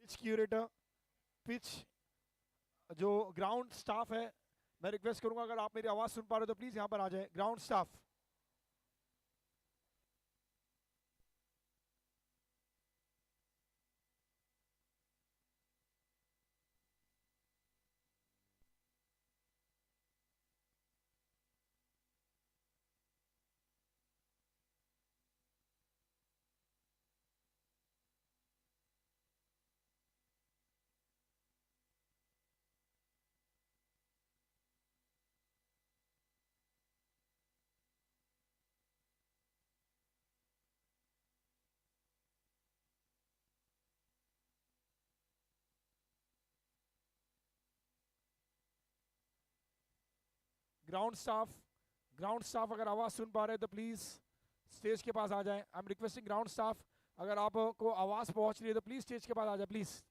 Pitch curator, pitch जो ground staff है, मैं रिक्वेस्ट करूंगा अगर आप मेरी आवाज सुन पा रहे हो तो प्लीज यहां पर आ जाए। Ground staff, ground staff, ground staff अगर आवाज सुन पा रहे हैं तो प्लीज स्टेज के पास आ जाए। I am requesting ground staff, अगर आपको आवाज पहुंच रही है तो प्लीज स्टेज के पास आ जाए please.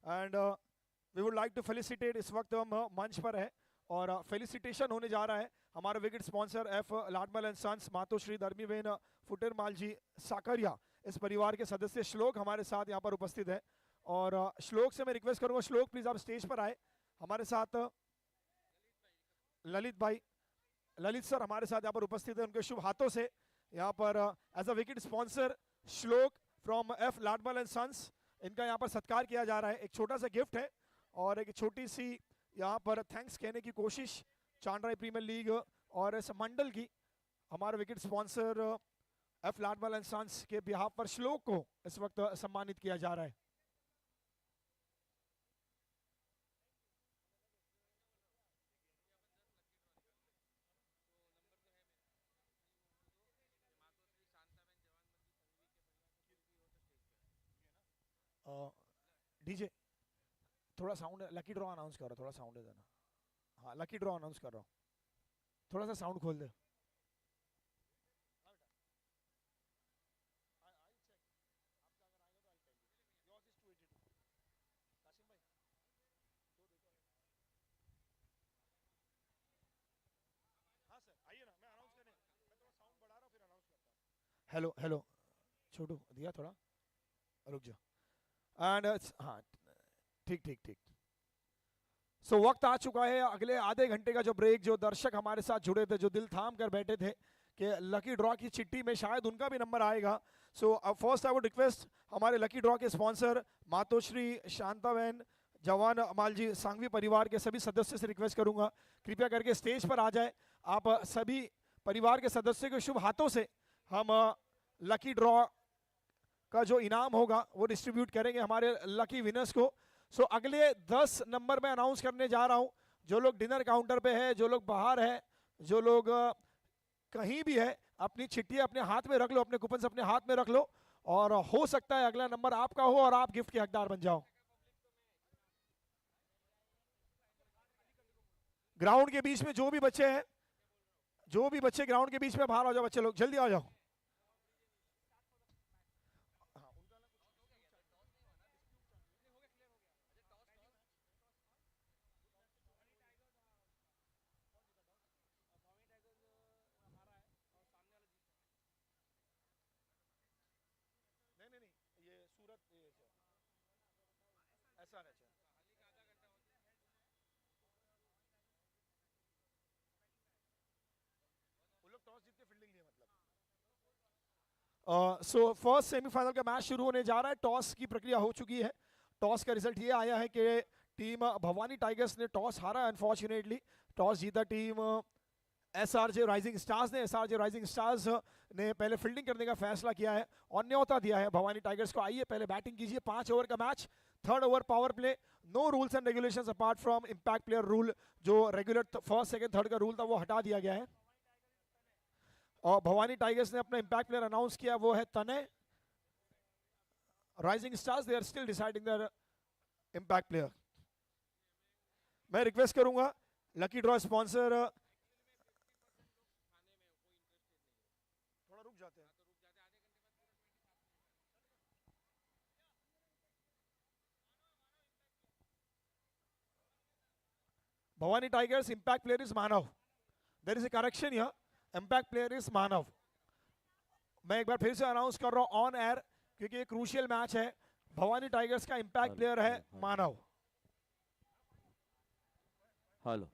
And we would like to felicitate, इस वक्त हम मंच पर है और फेलिसिटेशन होने जा रहा है हमारे wicket sponsor F Ladmal and sons Matoshri Dharmiben Futermal ji Sakariya, इस परिवार के सदस्य श्लोक हमारे साथ यहाँ पर उपस्थित है। और श्लोक से मैं रिक्वेस्ट करूंगा, श्लोक प्लीज आप स्टेज पर आए हमारे साथ। ललित भाई, ललित सर हमारे साथ यहाँ पर उपस्थित है, उनके शुभ हाथों से यहाँ पर एज अ विकेट स्पॉन्सर श्लोक from F Ladmal and sons, इनका यहाँ पर सत्कार किया जा रहा है। एक छोटा सा गिफ्ट है और एक छोटी सी यहाँ पर थैंक्स कहने की कोशिश चांडराई प्रीमियर लीग और इस मंडल की हमारे wicket sponsor F Ladmal and sons के बिहाफ पर श्लोक को इस वक्त सम्मानित किया जा रहा है। डीजे थोड़ा साउंड, लकी ड्रॉ अनाउंस कर रहा हूँ, थोड़ा साउंड है देना। हाँ लकी ड्रॉ अनाउंस कर रहा हूँ, थोड़ा सा साउंड खोल दे। हेलो हेलो, छोटू दिया थोड़ा, रुक जा। एंड हाँ ठीक ठीक ठीक। सो वक्त आ चुका है अगले आधे घंटे का जो ब्रेक, जो दर्शक हमारे साथ जुड़े थे, जो दिल थाम कर बैठे थे कि लकी ड्रॉ की चिट्ठी में शायद उनका भी नंबर आएगा। So first I would request हमारे लकी ड्रॉ के स्पॉन्सर मातोश्री शांताबेन जवान अमाल जी सांघवी परिवार के सभी सदस्यों से रिक्वेस्ट करूंगा कृपया करके स्टेज पर आ जाए। आप सभी परिवार के सदस्यों के शुभ हाथों से हम लकी ड्रॉ का जो इनाम होगा वो डिस्ट्रीब्यूट करेंगे हमारे लकी विनर्स को। सो अगले 10 नंबर में अनाउंस करने जा रहा हूं। जो लोग डिनर काउंटर पे है, जो लोग बाहर है, जो लोग कहीं भी है, अपनी चिट्ठी अपने हाथ में रख लो, अपने कूपन अपने हाथ में रख लो और हो सकता है अगला नंबर आपका हो और आप गिफ्ट के हकदार बन जाओ। ग्राउंड के बीच में जो भी बच्चे हैं, जो भी बच्चे ग्राउंड के बीच में बाहर आ जाओ, बच्चे लोग जल्दी आ जाओ। नहीं नहीं नहीं, ये सूरत, ये ऐसा है। सो फर्स्ट सेमीफाइनल का मैच शुरू होने जा रहा है। टॉस की प्रक्रिया हो चुकी है। टॉस का रिजल्ट ये आया है कि टीम भवानी टाइगर्स ने टॉस हारा अनफॉर्चुनेटली। टॉस जीता टीम एसआरजे राइजिंग स्टार्स ने। एसआरजे राइजिंग स्टार्स ने पहले फील्डिंग करने का फैसला किया है और न्योता दिया है भवानी टाइगर्स को, आइए पहले बैटिंग कीजिए। 5 ओवर का match, third over power play. No rules and regulations apart from impact player rule. जो रेगुलर फर्स्ट सेकंड थर्ड का रूल था वो हटा दिया गया है। और भवानी टाइगर्स ने अपना इम्पैक्ट प्लेयर अनाउंस किया, वो है Tanay. Rising stars they are still deciding their impact player. मैं रिक्वेस्ट करूंगा लकी ड्रॉ स्पॉन्सर थोड़ा रुक जाते हैं। Bhavani tigers impact player is Manav. There is a correction here, impact player is Manav. मैं एक बार फिर से अनाउंस कर रहा हूं ऑन एयर, क्योंकि ये क्रूशियल मैच है। भवानी टाइगर्स का इम्पैक्ट हेलो प्लेयर है hello hello Manav. Hello.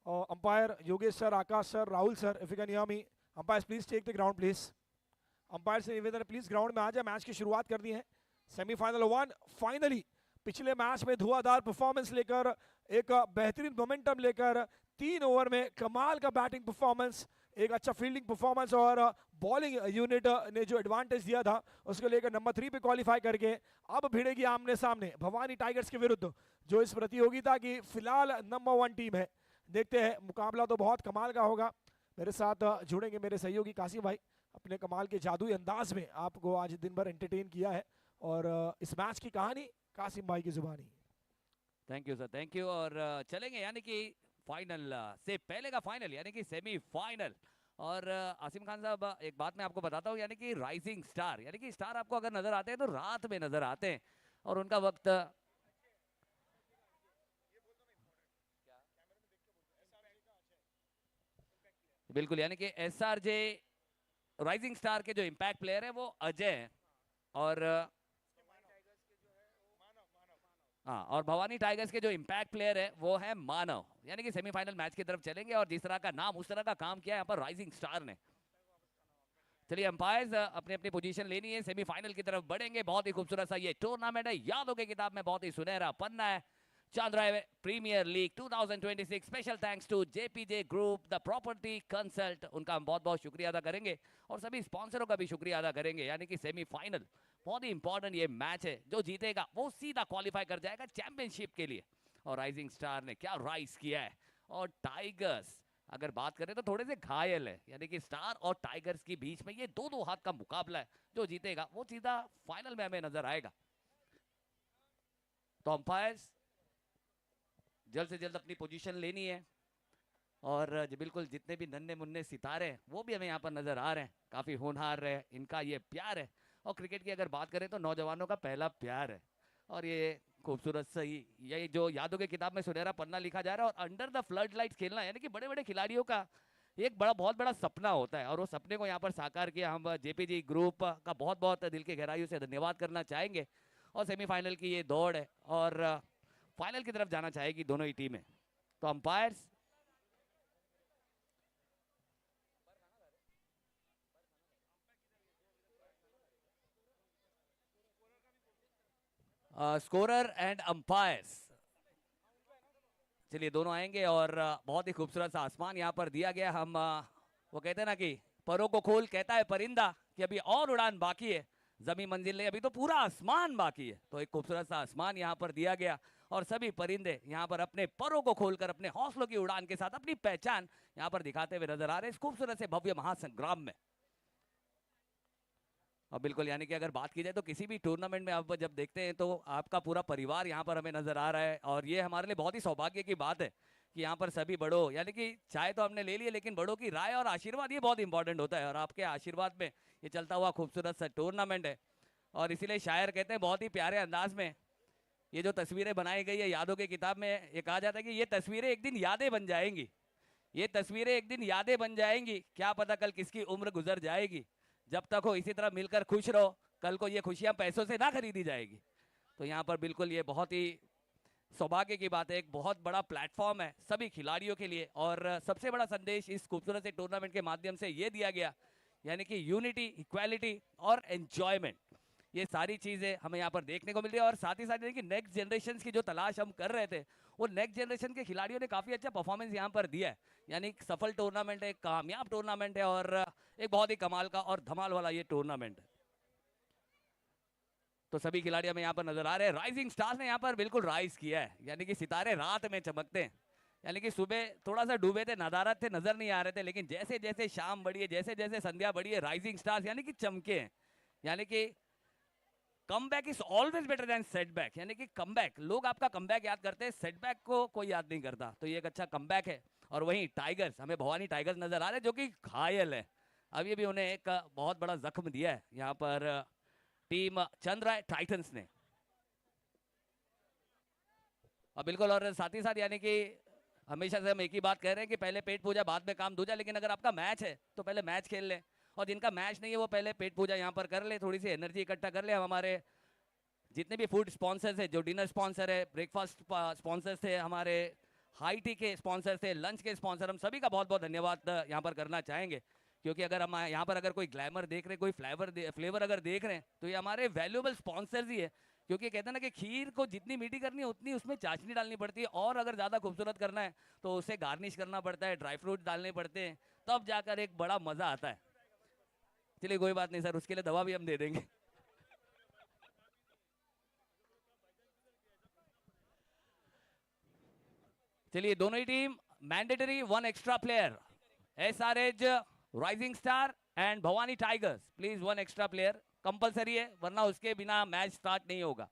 Umpire Yogesh sir, Akash sir, Rahul sir, if you can hear me, umpires please take the ground please. Umpire से निवेदन है please ground में आ जाए, match की शुरुआत करनी है. सेमीफाइनल 1 फाइनली पिछले मैच में धुआंधार परफॉर्मेंस लेकर, एक बेहतरीन मोमेंटम लेकर, 3 ओवर में कमाल का बैटिंग परफॉर्मेंस, एक अच्छा फील्डिंग परफॉर्मेंस और बॉलिंग यूनिट ने जो एडवांटेज दिया था उसको लेकर नंबर 3 पे क्वालिफाई करके अब भिड़ेगी आमने सामने भवानी टाइगर्स के विरुद्ध, जो इस प्रतियोगिता की फिलहाल नंबर 1 टीम है. देखते हैं, मुकाबला तो बहुत कमाल का होगा. मेरे साथ जुड़ेंगे मेरे सहयोगी कासिम भाई, अपने कमाल के जादुई अंदाज में आपको आज दिन भर एंटरटेन किया है, और इस मैच की कहानी कासिम भाई की जुबानी. Thank you sir, thank you. और चलेंगे यानी कि फाइनल से पहले का फाइनल यानी कि सेमीफाइनल. और आसिम खान साहब, एक बात मैं आपको बताता हूँ, यानी कि राइजिंग स्टार, यानी कि स्टार आपको अगर नजर आते हैं तो रात में नजर आते हैं, और उनका वक्त बिल्कुल, यानी कि SRJ राइजिंग स्टार के जो इम्पैक्ट प्लेयर है वो अजय है, और हाँ, और भवानी टाइगर्स के जो इम्पैक्ट प्लेयर है वो है मानव. यानी कि सेमीफाइनल मैच की तरफ चलेंगे, और जिस तरह का नाम उस तरह का काम किया है यहाँ पर राइजिंग स्टार ने. चलिए अंपायर्स अपनी अपनी पोजीशन लेनी है, सेमीफाइनल की तरफ बढ़ेंगे. बहुत ही खूबसूरत सा ये टूर्नामेंट है, यादों की किताब में बहुत ही सुनहरा पन्ना है. Chandray premier league 2026. Special thanks to JPJ group the property consult, उनका हम बहुत बहुत शुक्रिया अदा करेंगे, और सभी स्पॉन्सरों का भी शुक्रिया अदा करेंगे. यानी कि सेमीफाइनल बहुत ही इंपॉर्टेंट ये मैच है, जो जीतेगा वो सीधा क्वालिफाई कर जाएगा चैंपियनशिप के लिए. और राइजिंग स्टार ने क्या राइज किया है, और टाइगर्स अगर बात करें तो थोड़े से घायल है. यानी कि स्टार और टाइगर्स के बीच में ये दो हाथ का मुकाबला है, जो जीतेगा वो सीधा फाइनल में हमें नजर आएगा. तो अंपायर्स जल्द से जल्द अपनी पोजीशन लेनी है, और बिल्कुल जितने भी नन्हे मुन्ने सितारे हैं वो भी हमें यहाँ पर नजर आ रहे हैं, काफी होनहार है, इनका ये प्यार है. और क्रिकेट की अगर बात करें तो नौजवानों का पहला प्यार है, और ये खूबसूरत सही ये जो यादों की किताब में सुनहरा पन्ना लिखा जा रहा है. और अंडर द फ्लड लाइट्स खेलना यानी कि बड़े बड़े खिलाड़ियों का एक बहुत बड़ा सपना होता है, और वो सपने को यहाँ पर साकार किया. हम JPG ग्रुप का बहुत बहुत दिल के गहराइयों से धन्यवाद करना चाहेंगे. और सेमीफाइनल की ये दौड़ है, और फाइनल की तरफ जाना चाहेगी दोनों ही टीमें. तो अंपायर्स स्कोरर एंड अंपायर्स, चलिए दोनों आएंगे. और बहुत ही खूबसूरत सा आसमान यहाँ पर दिया गया. हम वो कहते हैं ना कि परों को खोल कहता है परिंदा कि अभी और उड़ान बाकी है, जमी मंजिल नहीं, अभी तो पूरा आसमान बाकी है. तो एक खूबसूरत सा आसमान यहाँ पर दिया गया, और सभी परिंदे यहाँ पर अपने परों को खोलकर अपने हौसलों की उड़ान के साथ अपनी पहचान यहाँ पर दिखाते हुए नजर आ रहे हैं इस खूबसूरत से भव्य महासंग्राम में. और बिल्कुल, यानी कि अगर बात की जाए तो किसी भी टूर्नामेंट में आप जब देखते हैं तो आपका पूरा परिवार यहाँ पर हमें नजर आ रहा है, और ये हमारे लिए बहुत ही सौभाग्य की बात है कि यहाँ पर सभी बड़ों, यानी कि चाय तो हमने ले ली है, लेकिन बड़ों की राय और आशीर्वाद ये बहुत इंपॉर्टेंट होता है, और आपके आशीर्वाद में ये चलता हुआ खूबसूरत सा टूर्नामेंट है. और इसीलिए शायर कहते हैं बहुत ही प्यारे अंदाज में, ये जो तस्वीरें बनाई गई है यादों की किताब में, ये कहा जाता है कि ये तस्वीरें एक दिन यादें बन जाएंगी, ये तस्वीरें एक दिन यादें बन जाएंगी, क्या पता कल किसकी उम्र गुजर जाएगी. जब तक हो इसी तरह मिलकर खुश रहो, कल को ये खुशियां पैसों से ना खरीदी जाएगी. तो यहाँ पर बिल्कुल ये बहुत ही सौभाग्य की बात है, एक बहुत बड़ा प्लेटफॉर्म है सभी खिलाड़ियों के लिए. और सबसे बड़ा संदेश इस खूबसूरत से टूर्नामेंट के माध्यम से ये दिया गया, यानी कि यूनिटी, इक्वालिटी और एंजॉयमेंट, ये सारी चीजें हमें यहाँ पर देखने को मिल रही है. और साथ ही साथ कि नेक्स्ट जनरेशन की जो तलाश हम कर रहे थे, वो नेक्स्ट जनरेशन के खिलाड़ियों ने काफी अच्छा परफॉर्मेंस यहाँ पर दिया है. यानी सफल टूर्नामेंट है, कामयाब टूर्नामेंट है, और एक बहुत ही कमाल का और धमाल वाला ये टूर्नामेंट है. तो सभी खिलाड़ी हमें यहाँ पर नजर आ रहे हैं. राइजिंग स्टार्स ने यहाँ पर बिल्कुल राइज किया है, यानी कि सितारे रात में चमकते हैं. यानी कि सुबह थोड़ा सा डूबे थे, नदारत थे, नजर नहीं आ रहे थे, लेकिन जैसे जैसे शाम बढ़ी है, जैसे जैसे संध्या बढ़ी है, राइजिंग स्टार्स यानी कि चमके हैं. यानी कि comeback is always better than setback, यानी कि कमबैक, लोग आपका कमबैक याद करते हैं, सेटबैक को कोई याद नहीं करता. तो ये एक अच्छा कमबैक है. और वहीं टाइगर्स, हमें भवानी टाइगर्स नजर आ रहे हैं जो कि घायल है. अभी भी उन्हें एक बहुत बड़ा जख्म दिया है यहाँ पर टीम चंद्राय टाइटंस ने. और बिल्कुल, और साथ ही साथ यानी कि हमेशा से हम एक ही बात कह रहे हैं कि पहले पेट पूजा बाद में काम दूजा, लेकिन अगर आपका मैच है तो पहले मैच खेल लें, और जिनका मैच नहीं है वो पहले पेट पूजा यहाँ पर कर ले, थोड़ी सी एनर्जी इकट्ठा कर ले. हम हमारे जितने भी फूड स्पॉन्सर्स है, जो डिनर स्पॉन्सर है, ब्रेकफास्ट स्पॉन्सर्स थे हमारे, हाई टी के स्पॉन्सर से, लंच के स्पॉन्सर, हम सभी का बहुत बहुत धन्यवाद यहाँ पर करना चाहेंगे, क्योंकि अगर हम यहाँ पर अगर कोई ग्लैमर देख रहे हैं, कोई फ्लेवर अगर देख रहे हैं, तो ये हमारे वैल्यूएबल स्पॉन्सर्स ही है। क्योंकि कहते हैं ना कि खीर को जितनी मीठी करनी है उतनी उसमें चाशनी डालनी पड़ती है, और अगर ज़्यादा खूबसूरत करना है तो उसे गार्निश करना पड़ता है, ड्राई फ्रूट डालने पड़ते हैं, तब जाकर एक बड़ा मज़ा आता है। चलिए कोई बात नहीं सर, उसके लिए दवा भी हम दे देंगे। चलिए दोनों ही team mandatory 1 extra player, SRH rising star and Bhavani tigers, please 1 extra player compulsory है, वरना उसके बिना मैच स्टार्ट नहीं होगा।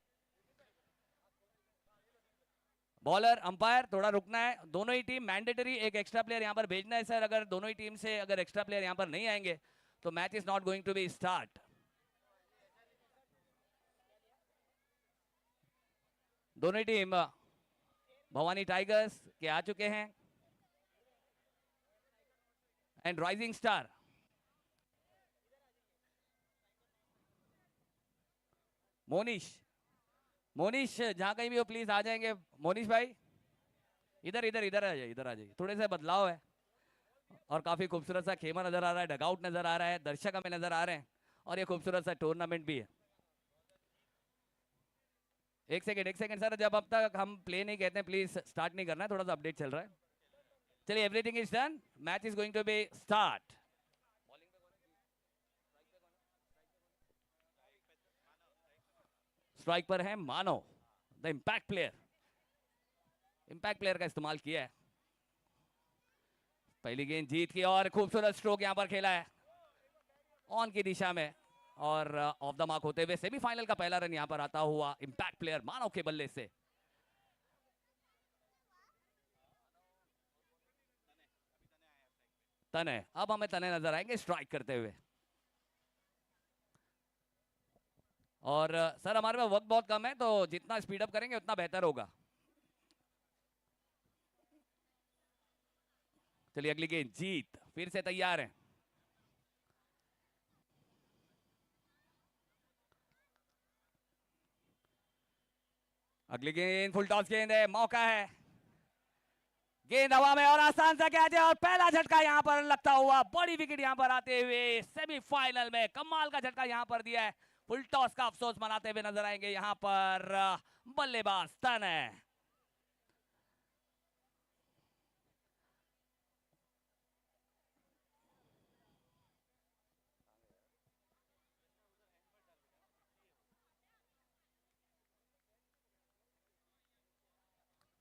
बॉलर अंपायर थोड़ा रुकना है, दोनों ही टीम मैंडेटरी एक एक्स्ट्रा प्लेयर यहां पर भेजना है सर। अगर दोनों ही टीम से अगर एक्स्ट्रा प्लेयर यहां पर नहीं आएंगे तो match is not going to be start. दोनों ही टीम भवानी टाइगर्स के आ चुके हैं एंड राइजिंग स्टार। मोनिश जहां कहीं भी हो प्लीज आ जाएंगे। मोनिश भाई इधर इधर इधर आ जाइए, इधर आ जाइए। थोड़े से बदलाव है और काफी खूबसूरत सा खेमा नजर आ रहा है, डगआउट नजर आ रहा है, दर्शक हमें नजर आ रहे हैं, और ये खूबसूरत सा टूर्नामेंट भी है। एक सेकंड सर, जब अब तक हम प्ले नहीं कहते हैं प्लीज स्टार्ट नहीं करना है, थोड़ा सा अपडेट चल रहा है। चलिए everything is done, match is going to be start. Strike पर है Manav, the impact player, impact player का इस्तेमाल किया है। पहली गेंद जीत की और खूबसूरत स्ट्रोक यहां पर खेला है ऑन की दिशा में, और ऑफ द मार्क होते हुए सेमीफाइनल का पहला रन यहां पर आता हुआ इंपैक्ट प्लेयर मानव के बल्ले से। तने, अब हमें तने नजर आएंगे स्ट्राइक करते हुए। और सर हमारे पास वक्त बहुत कम है, तो जितना स्पीड अप करेंगे उतना बेहतर होगा। चलिए अगली गेंद जीत फिर से तैयार है। अगली गेंद फुल टॉस गेंद है, मौका है, गेंद हवा में और आसान सा कैच है, और पहला झटका यहां पर लगता हुआ, बड़ी विकेट यहां पर आते हुए सेमीफाइनल में कमाल का झटका यहां पर दिया है। फुल टॉस का अफसोस मनाते हुए नजर आएंगे यहां पर बल्लेबाज तने।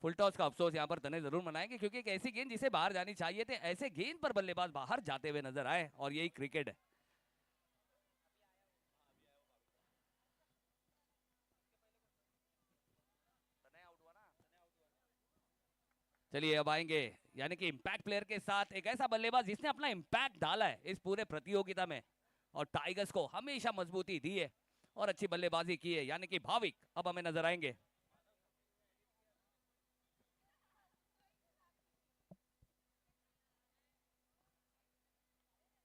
फुल टॉस का अफसोस यहां पर तने जरूर मनाएंगे, क्योंकि एक ऐसी गेंद जिसे बाहर जानी चाहिए थे, ऐसे गेंद पर बल्लेबाज बाहर जाते हुए नजर आए, और यही क्रिकेट है। चलिए अब आएंगे यानी कि इंपैक्ट प्लेयर के साथ एक ऐसा बल्लेबाज जिसने अपना इंपैक्ट डाला है इस पूरे प्रतियोगिता में, और टाइगर्स को हमेशा मजबूती दी है और अच्छी बल्लेबाजी की है, यानी कि भाविक अब हमें नजर आएंगे।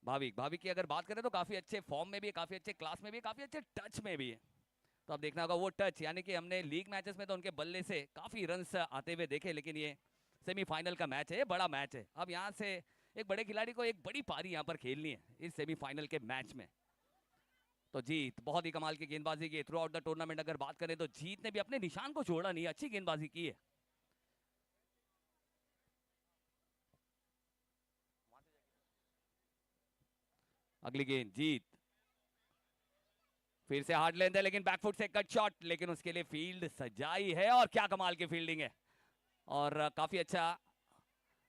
भाविक की अगर बात करें तो काफी अच्छे फॉर्म में भी है, काफी अच्छे क्लास में भी है, काफी अच्छे टच में भी है। तो अब देखना होगा वो टच, यानी कि हमने लीग मैचेस में तो उनके बल्ले से काफी रन्स आते हुए देखे, लेकिन ये सेमीफाइनल का मैच है, ये बड़ा मैच है। अब यहाँ से एक बड़े खिलाड़ी को एक बड़ी पारी यहाँ पर खेलनी है इस सेमीफाइनल के मैच में। तो जीत बहुत ही कमाल की गेंदबाजी की थ्रू आउट द टूर्नामेंट। अगर बात करें तो जीत ने भी अपने निशान को छोड़ा नहीं, अच्छी गेंदबाजी की है। अगली गेंद जीत फिर से हार्ड लेंथ है, लेकिन बैकफुट से कट शॉट, लेकिन उसके लिए फील्ड सजाई है, और क्या कमाल की फील्डिंग है, और काफी अच्छा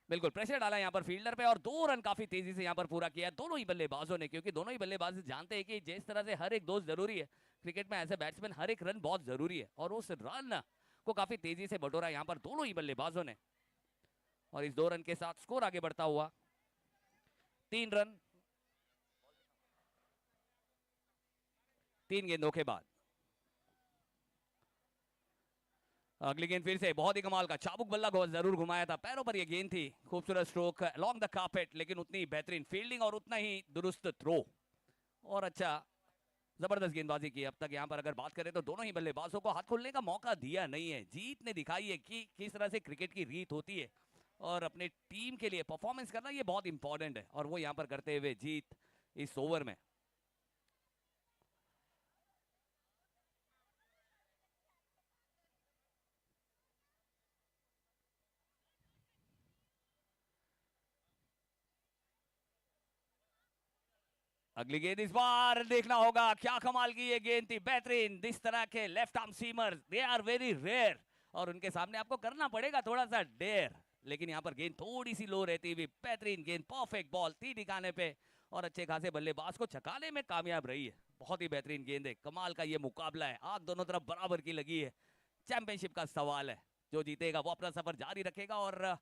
बिल्कुल प्रेशर डाला यहाँ पर फील्डर पे, और 2 रन काफी तेजी से यहाँ पर पूरा किया दोनों ही बल्लेबाजों ने, क्योंकि दोनों ही बल्लेबाज जानते हैं कि जिस तरह से हर एक दोस्त जरूरी है क्रिकेट में, ऐसे बैट्समैन हर एक रन बहुत जरूरी है, और उस रन को काफी तेजी से बटोरा यहाँ पर दोनों ही बल्लेबाजों ने, और इस 2 रन के साथ स्कोर आगे बढ़ता हुआ 3 रन 3 गेंदों के बाद। अगली गेंद फिर से बहुत ही कमाल का चाबुक बल्ला को जरूर घुमाया था, पैरों पर यह गेंद थी, खूबसूरत स्ट्रोक अलोंग द कार्पेट, लेकिन उतनी बेहतरीन फील्डिंग और उतना ही दुरुस्त थ्रो, और अच्छा जबरदस्त गेंदबाजी की अब तक। यहाँ पर अगर बात करें तो दोनों ही बल्लेबाजों को हाथ खोलने का मौका दिया नहीं है। जीत ने दिखाई है कि किस तरह से क्रिकेट की रीत होती है और अपने टीम के लिए परफॉर्मेंस करना ये बहुत इंपॉर्टेंट है, और वो यहाँ पर करते हुए जीत इस ओवर में। अगली गेंद इस बार देखना होगा, क्या कमाल की ये गेंद थी, बेहतरीन। इस तरह के left arm seamer they are very rare, और उनके सामने आपको करना पड़ेगा थोड़ा सा डेयर, लेकिन यहाँ पर गेंद थोड़ी सी लो रहती हुई बेहतरीन गेंद, परफेक्ट बॉल थी ठिकाने पे, और अच्छे खासे बल्लेबाज को छकाने में कामयाब रही है। बहुत ही बेहतरीन गेंद है, कमाल का ये मुकाबला है, आग दोनों तरफ बराबर की लगी है। चैंपियनशिप का सवाल है, जो जीतेगा वो अपना सफर जारी रखेगा और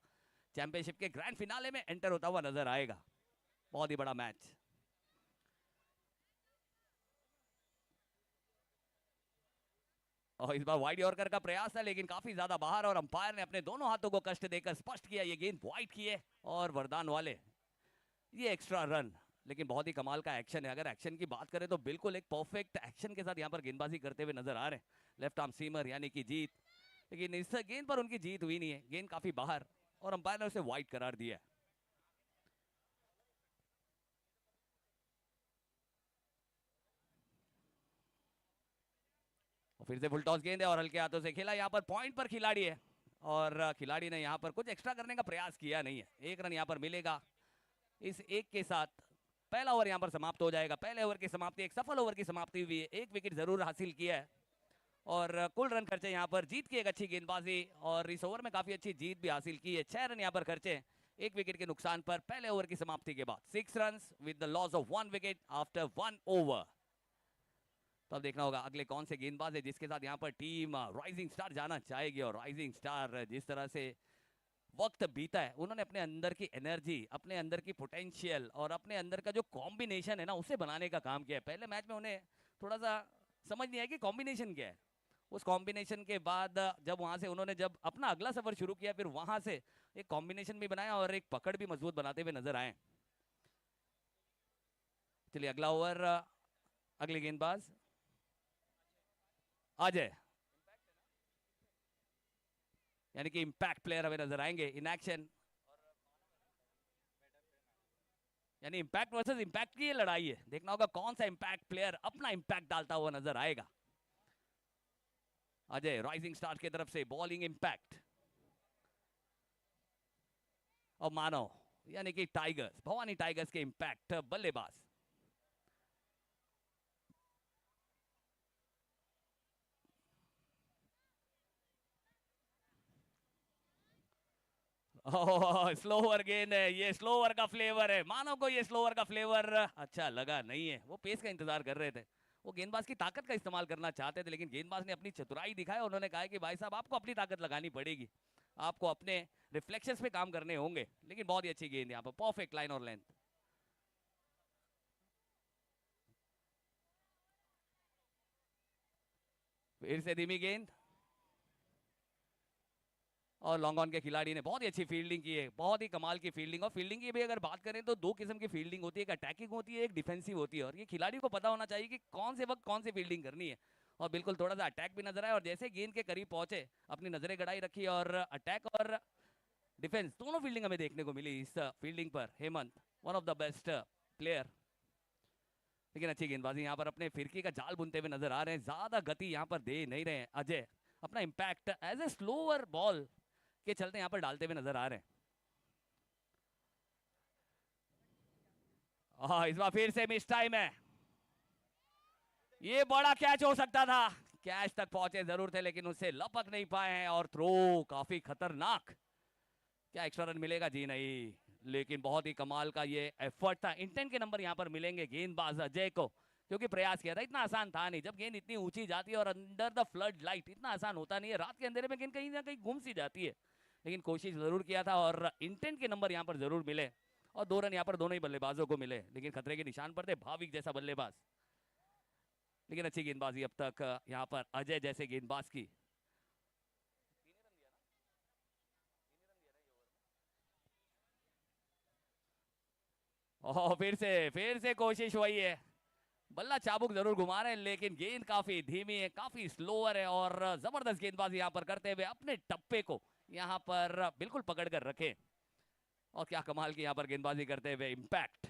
चैंपियनशिप के ग्रैंड फिनाले में एंटर होता हुआ नजर आएगा। बहुत ही बड़ा मैच। और इस बार वाइड यॉर्कर का प्रयास था, लेकिन काफी ज्यादा बाहर, और अंपायर ने अपने दोनों हाथों को कष्ट देकर स्पष्ट किया ये गेंद वाइड की है, और वरदान वाले ये एक्स्ट्रा रन। लेकिन बहुत ही कमाल का एक्शन है। अगर एक्शन की बात करें तो बिल्कुल एक परफेक्ट एक्शन के साथ यहाँ पर गेंदबाजी करते हुए नजर आ रहे हैं लेफ्ट आर्म सीमर, यानी कि जीत। लेकिन इस गेंद पर उनकी जीत हुई नहीं है, गेंद काफी बाहर, और अंपायर ने उसे वाइड करार दिया है। फिर से फुल टॉस गेंद है और हल्के हाथों से खेला, यहाँ पर पॉइंट पर खिलाड़ी है, और खिलाड़ी ने यहाँ पर कुछ एक्स्ट्रा करने का प्रयास किया नहीं है। एक रन यहाँ पर मिलेगा। इस एक के साथ पहला ओवर यहाँ पर समाप्त हो जाएगा। पहले ओवर की समाप्ति, एक सफल ओवर की समाप्ति हुई है, एक विकेट जरूर हासिल किया है, और कुल रन खर्चे यहाँ पर जीत की एक अच्छी गेंदबाजी, और इस ओवर में काफी अच्छी जीत भी हासिल की है। 6 रन यहाँ पर खर्चे एक विकेट के नुकसान पर पहले ओवर की समाप्ति के बाद। 6 run with the loss of 1 wicket after 1 over. तो अब देखना होगा अगले कौन से गेंदबाज है जिसके साथ यहाँ पर टीम राइजिंग स्टार जाना चाहेगी, और राइजिंग स्टार जिस तरह से वक्त बीता है, उन्होंने अपने अंदर की एनर्जी, अपने अंदर की पोटेंशियल, और अपने अंदर का जो कॉम्बिनेशन है ना, उसे बनाने का काम किया है। पहले मैच में उन्हें थोड़ा सा समझ नहीं आया कि कॉम्बिनेशन क्या है। उस कॉम्बिनेशन के बाद जब वहां से उन्होंने जब अपना अगला सफर शुरू किया, फिर वहां से एक कॉम्बिनेशन भी बनाया और एक पकड़ भी मजबूत बनाते हुए नजर आए। चलिए अगला ओवर, अगले गेंदबाज अजय, यानी कि इंपैक्ट प्लेयर हमें नजर आएंगे इन एक्शन। यानी इंपैक्ट वर्सेस इंपैक्ट की ये लड़ाई है, देखना होगा कौन सा इंपैक्ट प्लेयर अपना इंपैक्ट डालता हुआ नजर आएगा। अजय राइजिंग स्टार की तरफ से बॉलिंग इंपैक्ट, और मानव यानी कि टाइगर्स, भवानी टाइगर्स के इंपैक्ट बल्लेबाज। स्लोवर गेंद है, ये स्लोवर का फ्लेवर है, मानव को ये स्लोवर का फ्लेवर अच्छा लगा नहीं है। वो पेस का इंतजार कर रहे थे, वो गेंदबाज की ताकत का इस्तेमाल करना चाहते थे, लेकिन गेंदबाज ने अपनी चतुराई दिखाई। उन्होंने कहा कि भाई साहब आपको अपनी ताकत लगानी पड़ेगी, आपको अपने रिफ्लेक्शंस पे काम करने होंगे। लेकिन बहुत ही अच्छी गेंद यहाँ पर, परफेक्ट लाइन और लेंथ। फिर से धीमी गेंद, और लॉन्ग ऑन के खिलाड़ी ने बहुत ही अच्छी फील्डिंग की है, बहुत ही कमाल की फील्डिंग। और फील्डिंग की भी अगर बात करें तो दो किस्म की फील्डिंग होती है, एक अटैकिंग होती है, एक डिफेंसिव होती है, और ये खिलाड़ी को पता होना चाहिए कि कौन से वक्त कौन सी फील्डिंग करनी है। और बिल्कुल थोड़ा सा अटैक भी नजर आया, और जैसे गेंद के करीब पहुंचे अपनी नजरें गड़ाई रखी, और अटैक और डिफेंस दोनों फील्डिंग हमें देखने को मिली इस फील्डिंग पर। Hemant one of the best player, लेकिन अच्छी गेंदबाजी यहाँ पर अपने फिरकी का जाल बुनते हुए नजर आ रहे हैं, ज्यादा गति यहाँ पर दे नहीं रहे हैं अजय, अपना impact as a slower ball के चलते यहाँ पर डालते हुए नजर आ रहे हैं। इस बार फिर से मिस टाइम है, ये बड़ा कैच हो सकता था, कैच तक पहुंचे जरूर थे लेकिन उससे लपक नहीं पाए हैं, और थ्रो काफी खतरनाक। क्या एक्स्ट्रा रन मिलेगा? जी नहीं, लेकिन बहुत ही कमाल का ये एफर्ट था। इंटेंट के नंबर यहाँ पर मिलेंगे गेंदबाज अजय को, क्योंकि प्रयास किया था, इतना आसान था नहीं। जब गेंद इतनी ऊंची जाती है और अंडर द फ्लड लाइट, इतना आसान होता नहीं है, रात के अंधेरे में गेंद कहीं ना कहीं घूम सी जाती है, लेकिन कोशिश जरूर किया था, और इंटेंट के नंबर यहाँ पर जरूर मिले, और 2 रन यहाँ पर दोनों ही बल्लेबाजों को मिले, लेकिन खतरे के निशान पर थे भाविक जैसा बल्लेबाज। लेकिन अच्छी गेंदबाजी अब तक यहाँ पर अजय जैसे गेंदबाज की। फिर से कोशिश वही है, बल्ला चाबुक जरूर घुमा रहे हैं लेकिन गेंद काफी धीमी है, काफी स्लोअर है और जबरदस्त गेंदबाजी यहाँ पर करते हुए अपने टप्पे को यहाँ पर बिल्कुल पकड़ कर रखे। और क्या कमाल की यहाँ पर गेंदबाजी करते हुए इम्पैक्ट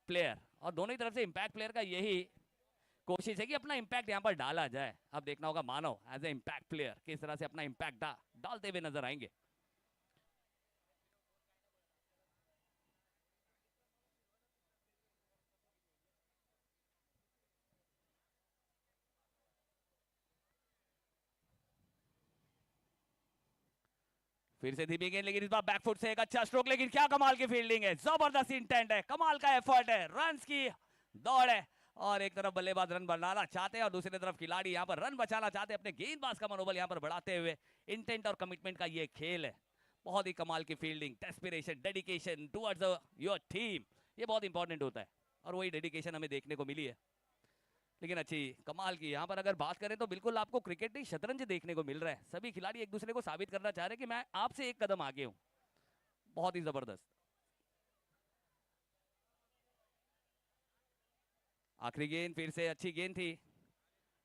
प्लेयर, और दोनों ही तरफ से इम्पैक्ट प्लेयर का यही कोशिश है कि अपना इम्पैक्ट यहाँ पर डाला जाए। अब देखना होगा मानव एज ए इम्पैक्ट प्लेयर किस तरह से अपना इम्पैक्ट डालते हुए नजर आएंगे। फिर से धीमी गेंद लेकिन इस बार बैकफुट से एक अच्छा स्ट्रोक, लेकिन क्या कमाल की फील्डिंग है, जबरदस्त इंटेंट है, कमाल का एफर्ट है, रन्स की दौड़ है। और एक तरफ बल्लेबाज रन बनाना चाहते हैं और दूसरी तरफ खिलाड़ी यहाँ पर रन बचाना चाहते हैं, अपने गेंदबाज का मनोबल यहाँ पर बढ़ाते हुए। इंटेंट और कमिटमेंट का ये खेल है, बहुत ही कमाल की fielding, desperation, dedication towards your team, ये बहुत इंपॉर्टेंट होता है और वही डेडिकेशन हमें देखने को मिली है। लेकिन अच्छी कमाल की यहाँ पर अगर बात करें तो बिल्कुल आपको क्रिकेट नहीं शतरंज देखने को मिल रहा है। सभी खिलाड़ी एक दूसरे को साबित करना चाह रहे हैं कि मैं आपसे एक कदम आगे हूं। बहुत ही जबरदस्त। आखिरी गेंद फिर से अच्छी गेंद थी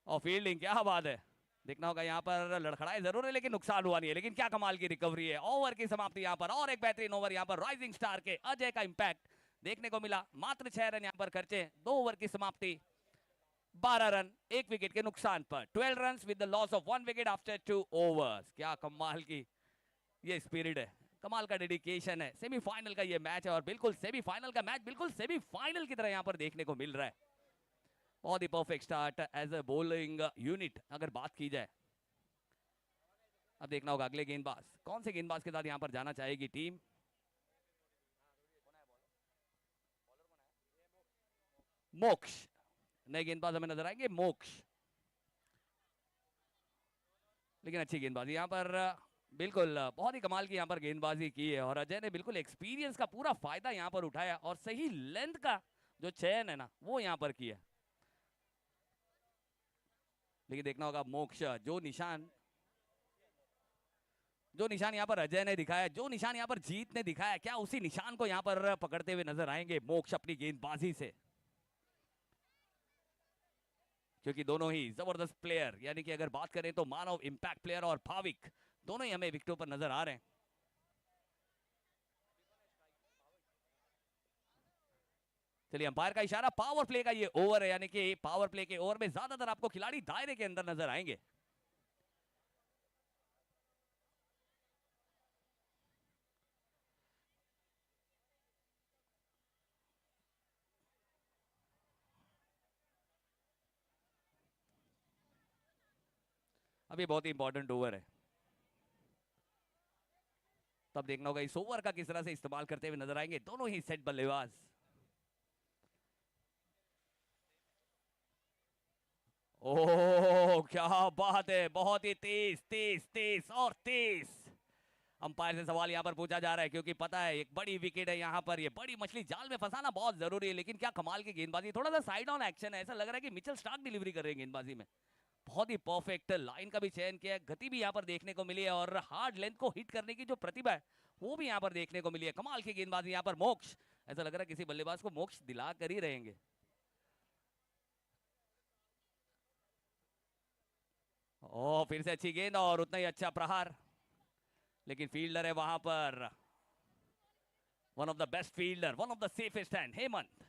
और फील्डिंग क्या बात है। देखना होगा यहाँ पर लड़खड़ाए जरूर है लेकिन नुकसान हुआ नहीं है, लेकिन क्या कमाल की रिकवरी है। ओवर की समाप्ति यहाँ पर और एक बेहतरीन ओवर यहाँ पर राइजिंग स्टार के अजय का इंपैक्ट देखने को मिला। मात्र 6 रन यहाँ पर खर्चे, 2 ओवर की समाप्ति, 12 रन 1 विकेट के नुकसान पर, 12 run with the loss of 1 wicket after 2 overs. क्या कमाल की ये स्पिरिट है, कमाल का डेडिकेशन है। सेमीफाइनल का ये मैच है और बिल्कुल सेमीफाइनल का मैच बिल्कुल सेमीफाइनल की तरह यहाँ पर देखने को मिल रहा है। बहुत ही perfect start as a bowling unit अगर बात की जाए। अब देखना होगा अगले गेंदबाज कौन से गेंदबाज के साथ यहाँ पर जाना चाहेगी टीम। मोक्ष नए गेंदबाज हमें नजर आएंगे, मोक्ष। लेकिन अच्छी गेंदबाजी यहाँ पर बिल्कुल बहुत ही कमाल की यहाँ पर गेंदबाजी की है और अजय ने बिल्कुल एक्सपीरियंस का पूरा फायदा यहाँ पर उठाया और सही लेंथ का जो चयन है ना वो यहाँ पर किया। लेकिन देखना होगा मोक्ष जो निशान यहाँ पर अजय ने दिखाया, जो निशान यहाँ पर जीत ने दिखाया, क्या उसी निशान को यहाँ पर पकड़ते हुए नजर आएंगे मोक्ष अपनी गेंदबाजी से। क्योंकि दोनों ही जबरदस्त प्लेयर, यानी कि अगर बात करें तो मानव इंपैक्ट प्लेयर और भाविक दोनों ही हमें विकेटों पर नजर आ रहे हैं। चलिए अंपायर का इशारा, पावर प्ले का ये ओवर है, यानी कि पावर प्ले के ओवर में ज्यादातर आपको खिलाड़ी दायरे के अंदर नजर आएंगे। अभी बहुत ही इंपॉर्टेंट ओवर है, तब देखना होगा इस ओवर का किस तरह से इस्तेमाल करते हुए नजर आएंगे दोनों ही सेट बल्लेबाज। ओह क्या बात है, बहुत ही तेज तेज तेज और तेज। अंपायर से सवाल यहाँ पर पूछा जा रहा है क्योंकि पता है एक बड़ी विकेट है यहाँ पर, ये बड़ी मछली जाल में फंसाना बहुत जरूरी है। लेकिन क्या कमाल की गेंदबाजी, थोड़ा सा साइड ऑन एक्शन है, ऐसा लग रहा है कि मिचेल स्टार्क डिलीवरी कर रहे हैं गेंदबाजी में। बहुत ही परफेक्ट लाइन का भी चयन किया है, गति भी यहाँ पर देखने को मिली है और हार्ड लेंथ को हिट करने की जो प्रतिभा है वो भी यहाँ पर देखने को मिली है। कमाल की गेंदबाजी यहाँ पर मोक्ष, ऐसा लग रहा है किसी बल्लेबाज को मोक्ष दिला कर ही रहेंगे। ओ फिर से अच्छी गेंद और उतना ही अच्छा प्रहार, लेकिन फील्डर है वहां पर, one of the best fielder, one of the safest hand, Hemant.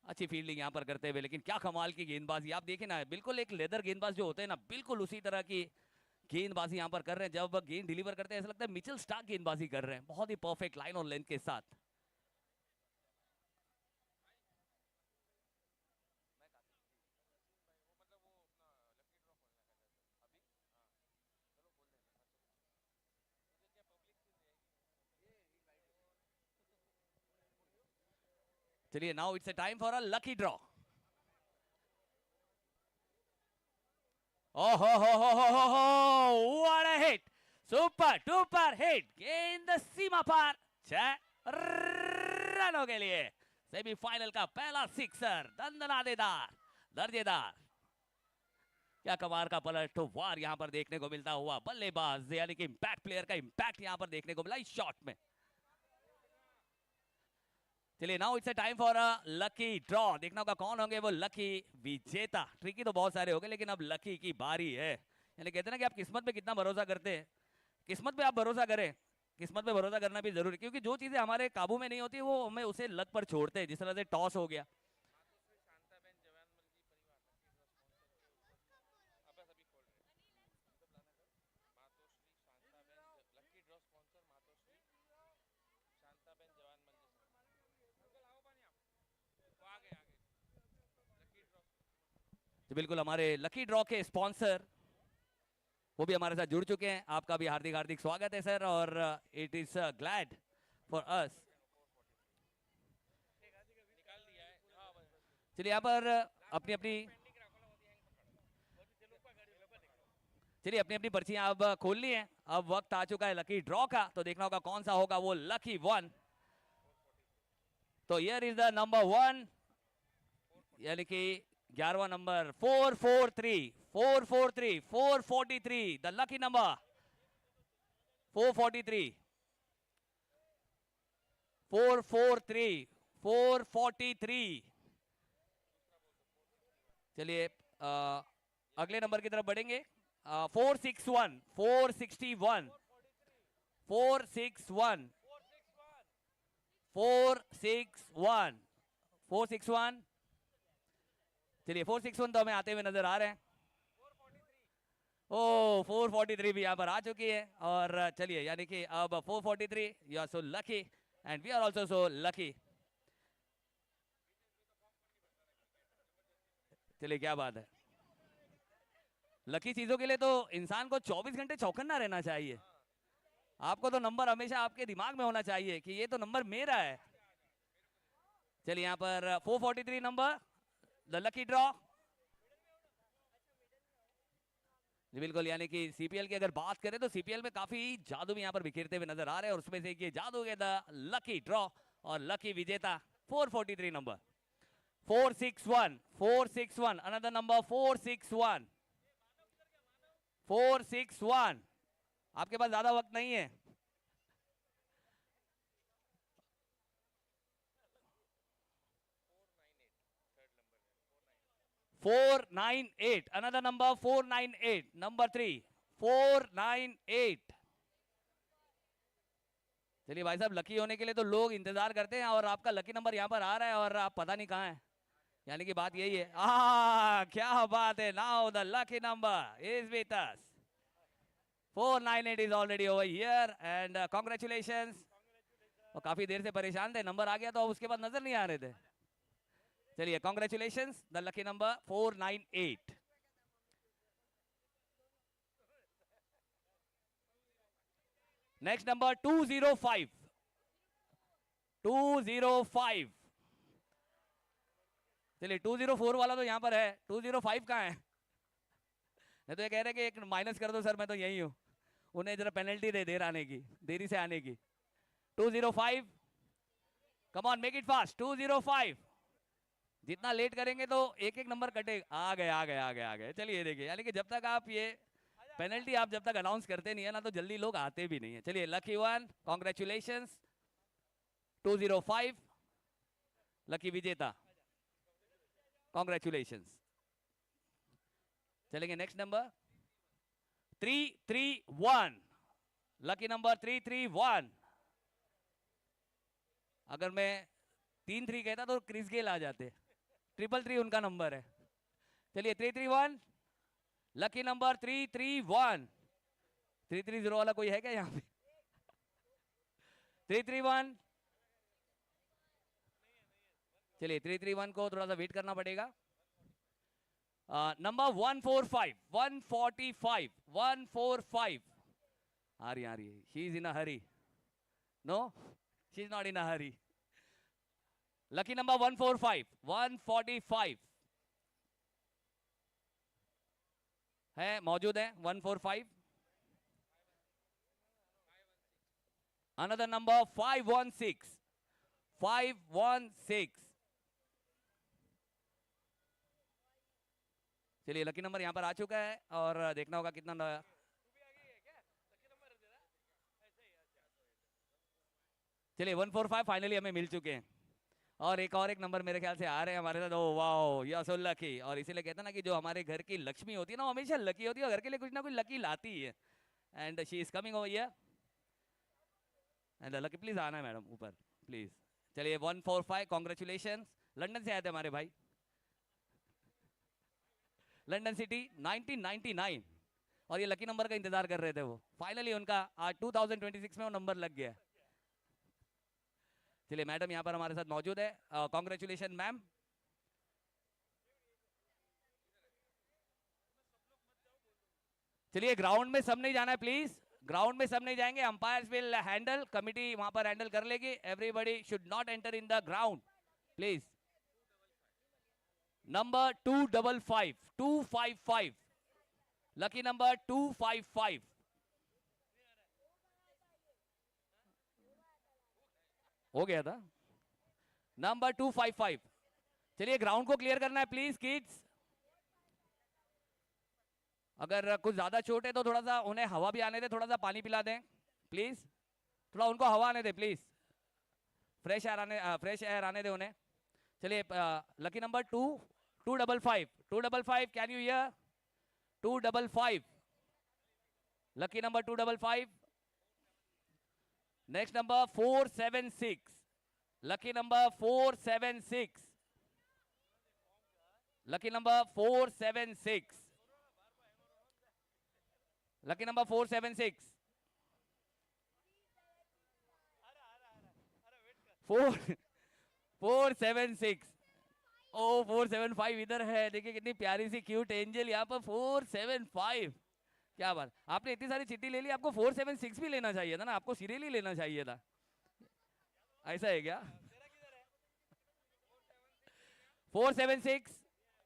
अच्छी फील्डिंग यहाँ पर करते हुए, लेकिन क्या कमाल की गेंदबाजी आप देखें ना, बिल्कुल एक लेदर गेंदबाज जो होते हैं ना बिल्कुल उसी तरह की गेंदबाजी यहाँ पर कर रहे हैं। जब गेंद डिलीवर करते हैं ऐसा लगता है मिचेल स्टार्क गेंदबाजी कर रहे हैं, बहुत ही परफेक्ट लाइन और लेंथ के साथ। चलिए now it's a time for a lucky draw. ओहो हो what a hit, super duper hit, गेंद सीमा पार, 6 रनों के लिए सेमीफाइनल का पहला सिक्सर, दंदनादेदार दर्जेदार। क्या कमाल का पलट वार यहाँ पर देखने को मिलता हुआ, बल्लेबाज यानी कि इंपैक्ट प्लेयर का इंपैक्ट यहाँ पर देखने को मिला इस शॉट में। चलिए now it's a time for a lucky draw. देखना होगा कौन होंगे वो लकी विजेता। ट्रिकी तो बहुत सारे हो गए, लेकिन अब लकी की बारी है। यानी कहते हैं ना कि आप किस्मत पे कितना भरोसा करते हैं, किस्मत पे आप भरोसा करें। किस्मत पे भरोसा करना भी जरूरी, क्योंकि जो चीजें हमारे काबू में नहीं होती वो हमें उसे लक पर छोड़ते हैं। जिस तरह से टॉस हो गया, तो बिल्कुल हमारे लकी ड्रॉ के स्पॉन्सर वो भी हमारे साथ जुड़ चुके हैं। आपका भी हार्दिक हार्दिक स्वागत है सर, और it is glad for us. चलिए यहाँ पर अपनी अपनी चलिए अपनी अपनी पर्चियां अब खोल ली हैं। अब वक्त आ चुका है लकी ड्रॉ का, तो देखना होगा कौन सा होगा वो लकी वन। तो here is the number one, यानी कि 11वां नंबर 443 443 443, द लकी नंबर 443 443 443। चलिए अगले नंबर की तरफ बढ़ेंगे। 461 461 461 461 461। चलिए 461 तो हमें आते हुए नजर आ रहे हैं। ओ 443 भी यहाँ पर आ चुकी है। और चलिए यानी कि अब 443, you are so lucky and we are also so lucky. चलिए क्या बात है, लकी चीजों के लिए तो इंसान को 24 घंटे चौकन्ना रहना चाहिए। आपको तो नंबर हमेशा आपके दिमाग में होना चाहिए कि ये तो नंबर मेरा है। चलिए यहाँ पर 443 नंबर, द लकी ड्रॉ। जी बिल्कुल, यानी कि सीपीएल की अगर बात करें तो सीपीएल में काफी जादू भी यहाँ पर बिखेरते हुए नजर आ रहे हैं, और उसमें से ये जादू है द लकी ड्रॉ और लकी विजेता 443 नंबर 461 461, अनदर नंबर 461 461। आपके पास ज्यादा वक्त नहीं है। 498, another number 498, number 3 498। चलिए भाई साहब, लकी होने के लिए तो लोग इंतजार करते हैं, और आपका लकी नंबर यहाँ पर आ रहा है और आप पता नहीं कहाँ है। यानी कि बात यही है। क्या बात है, now the lucky number is with us. 498 is already over here and congratulations. और काफी देर से परेशान थे, नंबर आ गया तो अब उसके बाद नजर नहीं आ रहे थे। चलिए congratulations, the lucky number 498। Next number 205 205। चलिए 204 वाला तो यहाँ पर है, 205 कहाँ है? नहीं तो ये कह रहे कि एक माइनस कर दो सर, मैं तो यही हूँ। उन्हें जरा पेनल्टी दे देर आने की, देरी से आने की। 205, come on make it fast. 205, जितना लेट करेंगे तो एक एक नंबर कटे। आ गए आ गए आ गए आ गए। चलिए देखिए, यानी कि जब तक आप ये पेनल्टी आप जब तक अनाउंस करते नहीं है ना, तो जल्दी लोग आते भी नहीं है। चलिए लकी वन, कॉन्ग्रेचुलेशंस 205, लकी विजेता, कॉन्ग्रेचुलेशंस। चलेंगे नेक्स्ट नंबर 331, लकी नंबर 331। अगर मैं 33 कहता तो क्रिस गेल आ जाते, 333 उनका नंबर है। चलिए 331, लकी नंबर 331। 330 वाला कोई है क्या यहाँ पे? 331। चलिए 331 को थोड़ा सा वेट करना पड़ेगा। नंबर 145 145 145 आ रही है। She is in a hurry. No, she is not in a hurry. Lucky number 145 145 है, मौजूद है 145। Another number 516 516। चलिए लकी नंबर यहाँ पर आ चुका है, और देखना होगा कितना चलिए 145 फाइनली हमें मिल चुके हैं। और एक नंबर मेरे ख्याल से आ रहे हैं हमारे साथ। Oh wow, you are so lucky. और इसीलिए कहते हैं ना कि जो हमारे घर की लक्ष्मी होती है ना, वो हमेशा लकी होती है, और घर के लिए कुछ ना कुछ लकी लाती ही है। And she is coming over here. And lucky please आना है मैडम ऊपर प्लीज। चलिए 145, कॉन्ग्रेचुलेशन। लंदन से आए थे हमारे भाई, लंदन सिटी 1999। और ये लकी नंबर का इंतजार कर रहे थे वो। फाइनली उनका आज 2026 में वो नंबर लग गया। चलिए मैडम यहाँ पर हमारे साथ मौजूद है। Congratulation ma'am. चलिए ग्राउंड में सब नहीं जाना है प्लीज, ग्राउंड में सब नहीं जाएंगे, अंपायर्स विल हैंडल, कमिटी वहां पर हैंडल कर लेगी। Everybody should not enter in the ground please. Number 255, 255, lucky number 255। हो गया था नंबर 255। चलिए ग्राउंड को क्लियर करना है प्लीज किड्स। अगर कुछ ज्यादा चोट है तो थोड़ा सा उन्हें हवा भी आने दे, थोड़ा सा पानी पिला दें प्लीज, थोड़ा उनको हवा आने दे प्लीज, फ्रेश एयर आने दे उन्हें। चलिए lucky number 255, 255, can you here? 255, lucky number 255। Next number 476, lucky number 476, lucky number 476, lucky number 476। 476। ओ 475 इधर है, देखिए कितनी प्यारी सी क्यूट एंजल यहाँ पर 475। क्या बात, आपने इतनी सारी चिट्ठी ले ली, आपको 476 भी लेना चाहिए था ना, आपको सीरियली लेना चाहिए था। ऐसा है क्या? 476।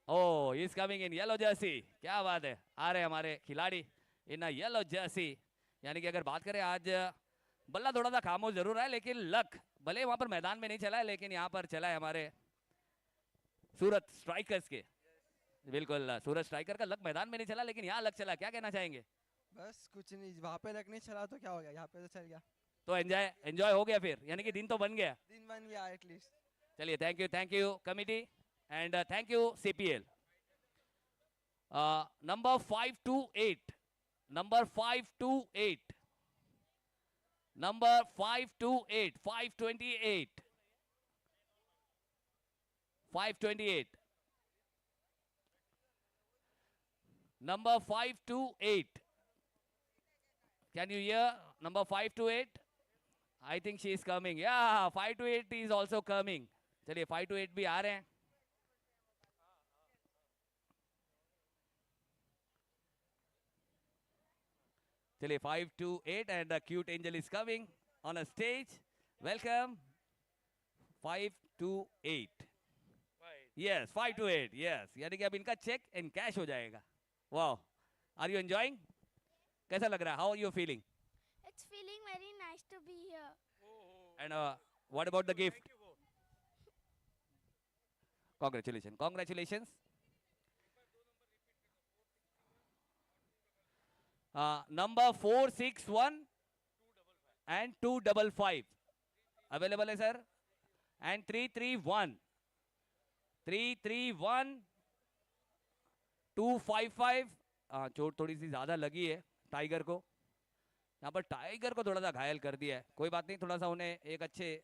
Oh is coming in yellow jersey. क्या बात है, आ रहे हमारे खिलाड़ी इन येलो जर्सी। यानी कि अगर बात करें आज बल्ला थोड़ा सा खामोश जरूर है, लेकिन लक भले वहां पर मैदान में नहीं चला है, लेकिन यहाँ पर चला है हमारे सूरत स्ट्राइकर्स के। बिल्कुल, सूरत स्ट्राइकर का लक मैदान में नहीं चला, लेकिन यहाँ लक चला। क्या कहना चाहेंगे? बस कुछ नहीं, वहाँ पे लग नहीं चला तो क्या हो गया, यहाँ पे तो चल गया। तो एंजॉय एंजॉय हो गया फिर, यानी कि दिन तो बन गया। दिन बन गया एटलीस्ट। चलिए thank you committee and thank you CPL. Number 528, number 528, number 528, 528, 528, number 528, can you hear number 528? I think she is coming. Yeah, 528 is also coming. चलिए 528 भी आ रहे हैं। चलिए 528 and the cute angel is coming on a stage. Welcome 528. Yes, 528. Yes, यानी कि अब इनका check in cash हो जाएगा। वाह, आर यू एंजॉइंग? कैसा लग रहा है? How are you feeling? It's feeling very nice to be here. And what about the gift? Congratulation, congratulation. Number 461 and 255 available है सर, एंड 331, 331, 255। चोट थोड़ी सी ज्यादा लगी है टाइगर को, यहाँ पर टाइगर को थोड़ा सा घायल कर दिया है। कोई बात नहीं, थोड़ा सा उन्हें एक अच्छे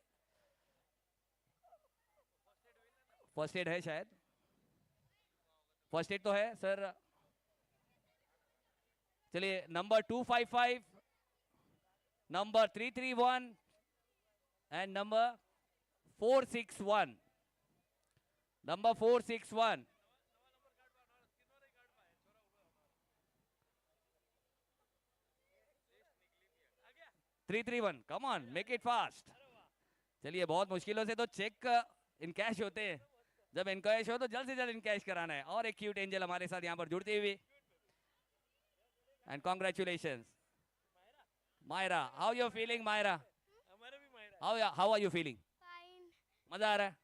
फर्स्ट एड है शायद, फर्स्ट एड तो है सर। चलिए number 255, number 331 and number 461, number 461। 331, come on make it fast. चलिए बहुत मुश्किलों से तो चेक इन कैश होते हैं, जब इन कैश हो तो जल्द से जल्द इन कैश कराना है। और एक क्यूट एंजल हमारे साथ यहाँ पर जुड़ती हुई। And congratulation Myra, how you feeling Myra? How are you feeling? Fine. मजा आ रहा है?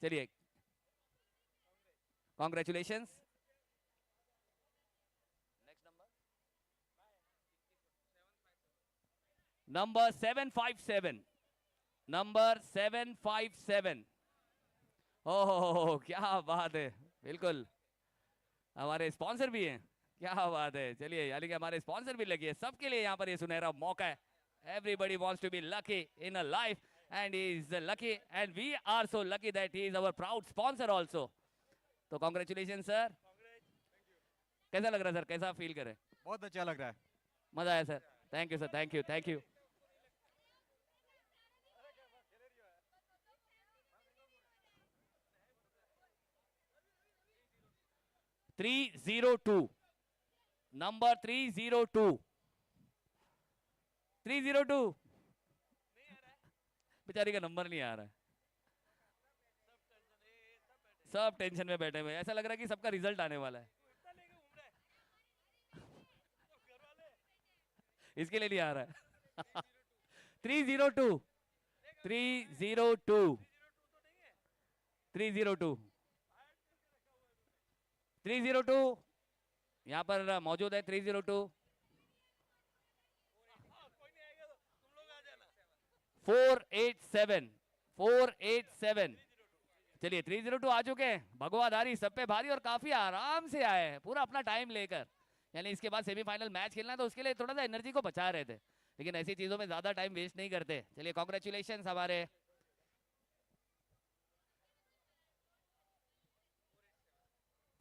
चलिए कॉन्ग्रेचुलेशन। Number 757, number 757। ओह क्या बात है, बिल्कुल हमारे स्पॉन्सर भी हैं, क्या बात है। चलिए यानी कि हमारे स्पॉन्सर भी लगे हैं, सबके लिए यहाँ पर ये सुनहरा मौका है। Everybody wants to be lucky in a life and he is lucky and we are so lucky that he is our proud sponsor also. तो कांग्रेचुलेशन सर। कैसा लग रहा है सर, कैसा फील कर रहे हैं? बहुत अच्छा लग रहा है। मजा आया sir, thank you sir, thank you thank you. Three zero two, number 302, 302 बेचारी का नंबर नहीं आ रहा है, सब टेंशन में बैठे हुए हैं। ऐसा लग रहा है कि सबका रिजल्ट आने वाला है, इसके लिए नहीं आ रहा है। 302, 302, 302, 302 यहाँ पर मौजूद है। 302, 487, 487। चलिए 302 आ चुके हैं, भगवाधारी सब पे भारी और काफी आराम से आए हैं, पूरा अपना टाइम लेकर। यानी इसके बाद सेमीफाइनल मैच खेलना है तो उसके लिए थोड़ा सा एनर्जी को बचा रहे थे, लेकिन ऐसी चीजों में ज्यादा टाइम वेस्ट नहीं करते। चलिए कॉन्ग्रेचुलेशन हमारे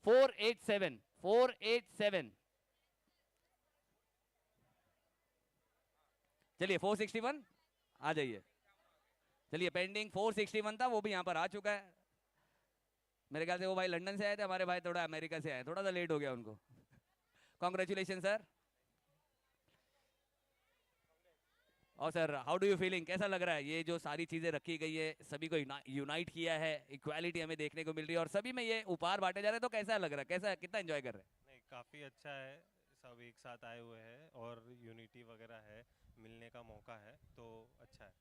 487, 487। चलिए 461 आ जाइए। चलिए पेंडिंग 461 था, वो भी यहाँ पर आ चुका है। मेरे ख्याल से वो भाई लंदन से आए थे, हमारे भाई थोड़ा अमेरिका से आए, थोड़ा सा लेट हो गया उनको। Congratulation sir. और sir how do you feeling, कैसा लग रहा है? ये जो सारी चीजें रखी गई है, सभी को यूनाइट किया है, इक्वालिटी हमें देखने को मिल रही है और सभी में ये उपहार बांटे जा रहे हैं, तो कैसा लग रहा है, कैसा, कितना एंजॉय कर रहे हैं? नहीं, काफ़ी अच्छा है। सब एक साथ आए हुए हैं और यूनिटी वगैरह है, मिलने का मौका है, तो अच्छा है।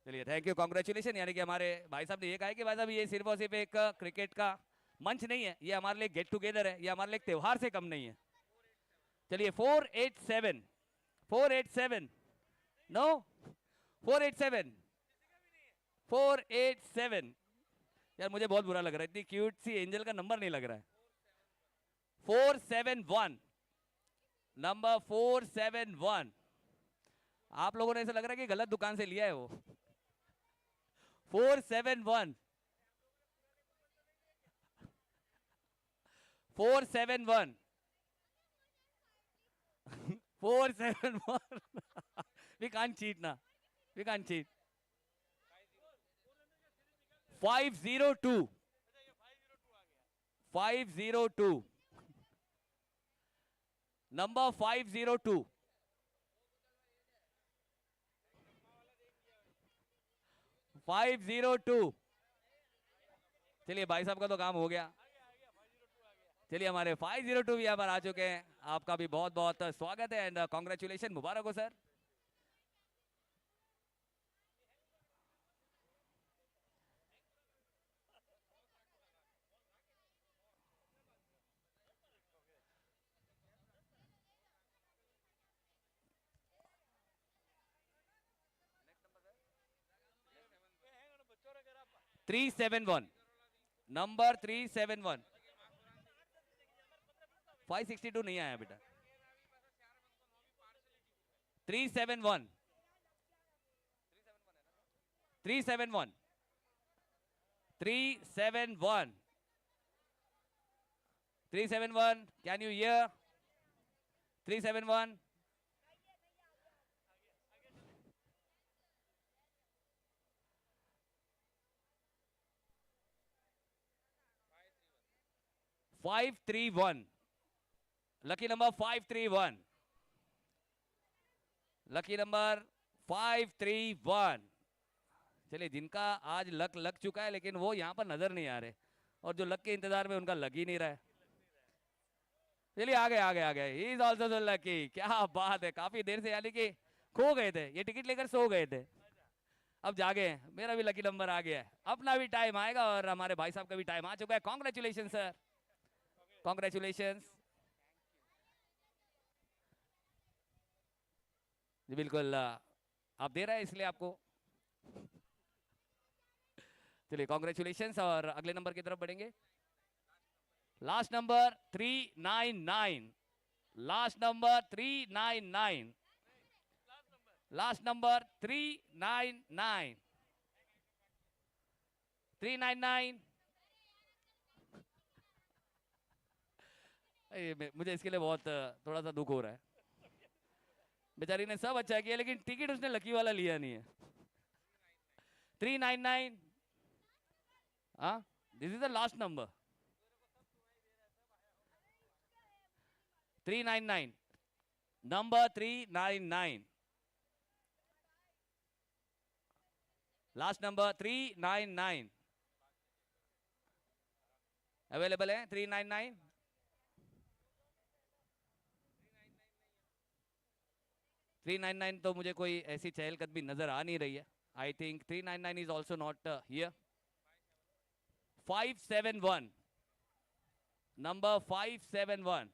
चलिए थैंक यू, कॉन्ग्रेचुलेशन। यानी कि हमारे भाई साहब ने ये कहा है कि भाई साहब ये सिर्फ और सिर्फ एक क्रिकेट का मंच नहीं है, ये हमारे लिए गेट टुगेदर है, ये हमारे लिए एक त्योहार से कम नहीं है। चलिए 487, 487, नो 487, 487। यार मुझे बहुत बुरा लग रहा है, इतनी क्यूट सी एंजल का नंबर नहीं लग रहा है। 471, नंबर 471। आप लोगों ने ऐसा लग रहा है कि गलत दुकान से लिया है वो। 471, 471, 471। We can't cheat ना, we can't cheat। 502, 502, नंबर 502, 502। चलिए भाई साहब का तो काम हो गया। चलिए हमारे 502 भी यहाँ पर आ चुके हैं, आपका भी बहुत बहुत स्वागत है एंड कॉन्ग्रेचुलेशन, मुबारक हो sir. Three seven one, number 371। 562 नहीं आया बेटा। 371, 371, 371, 371। Can you here? 371। Five three one, lucky number 531, lucky number 531। चलिए जिनका आज लक लग चुका है लेकिन वो यहाँ पर नजर नहीं आ रहे, और जो लक के इंतजार में उनका लग ही नहीं रहा है। चलिए आ गए आ गए आ गए, he is also so lucky. क्या बात है, काफी देर से यानी कि खो गए थे, ये टिकट लेकर सो गए थे, अब जागे हैं। मेरा भी लकी नंबर आ गया है, अपना भी टाइम आएगा और हमारे भाई साहब का भी टाइम आ चुका है। कॉन्ग्रेचुलेशन सर, कॉन्ग्रेचुलेशन जी। बिल्कुल आप दे रहे हैं इसलिए आपको चलिए कॉन्ग्रेचुलेशन और अगले नंबर की तरफ बढ़ेंगे। Last number 399, last number 399, last number 399, 399। मुझे इसके लिए बहुत थोड़ा सा दुख हो रहा है, बेचारी ने सब अच्छा किया लेकिन टिकट उसने लकी वाला लिया नहीं है। 399, हाँ this is the last number. 399, number 399, last number 399 available है। 399, 399 तो मुझे कोई ऐसी चहलकदमी नजर आ नहीं रही है। I think 399 is also not here. 571, number 571,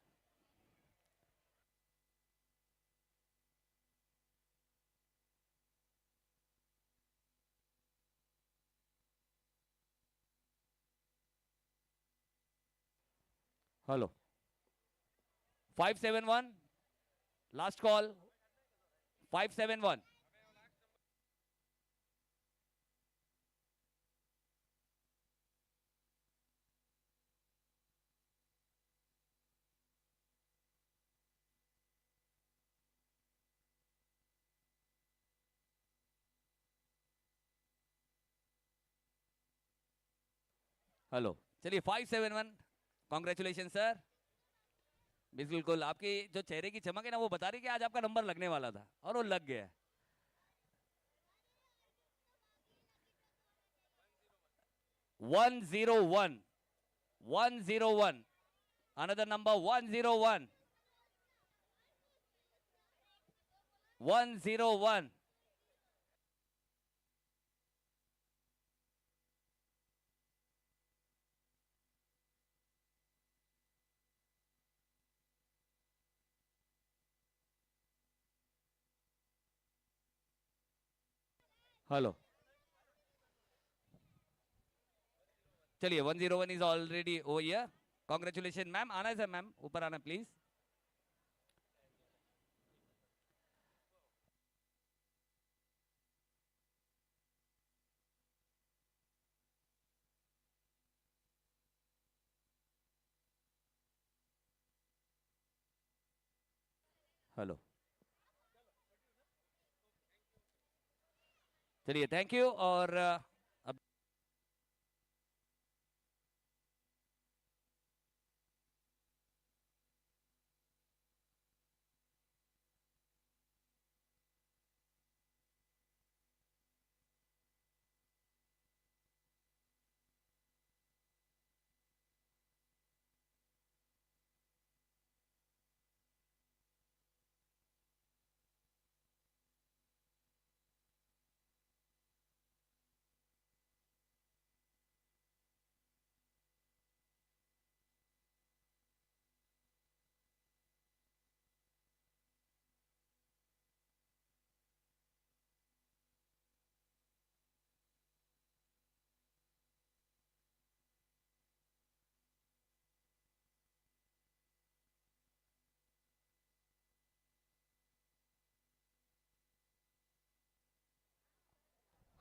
hello 571, last call 571। Hello चलिए 571, कॉन्ग्रेचुलेशन सर। बिल्कुल आपकी जो चेहरे की चमक है ना वो बता रही कि आज आपका नंबर लगने वाला था और वो लग गया है। 101, 101, another number 101, 101। हेलो चलिए 101 is already over here. Congratulation ma'am, आना है सर, मैम ऊपर आना प्लीज। हेलो चलिए थैंक यू। और अब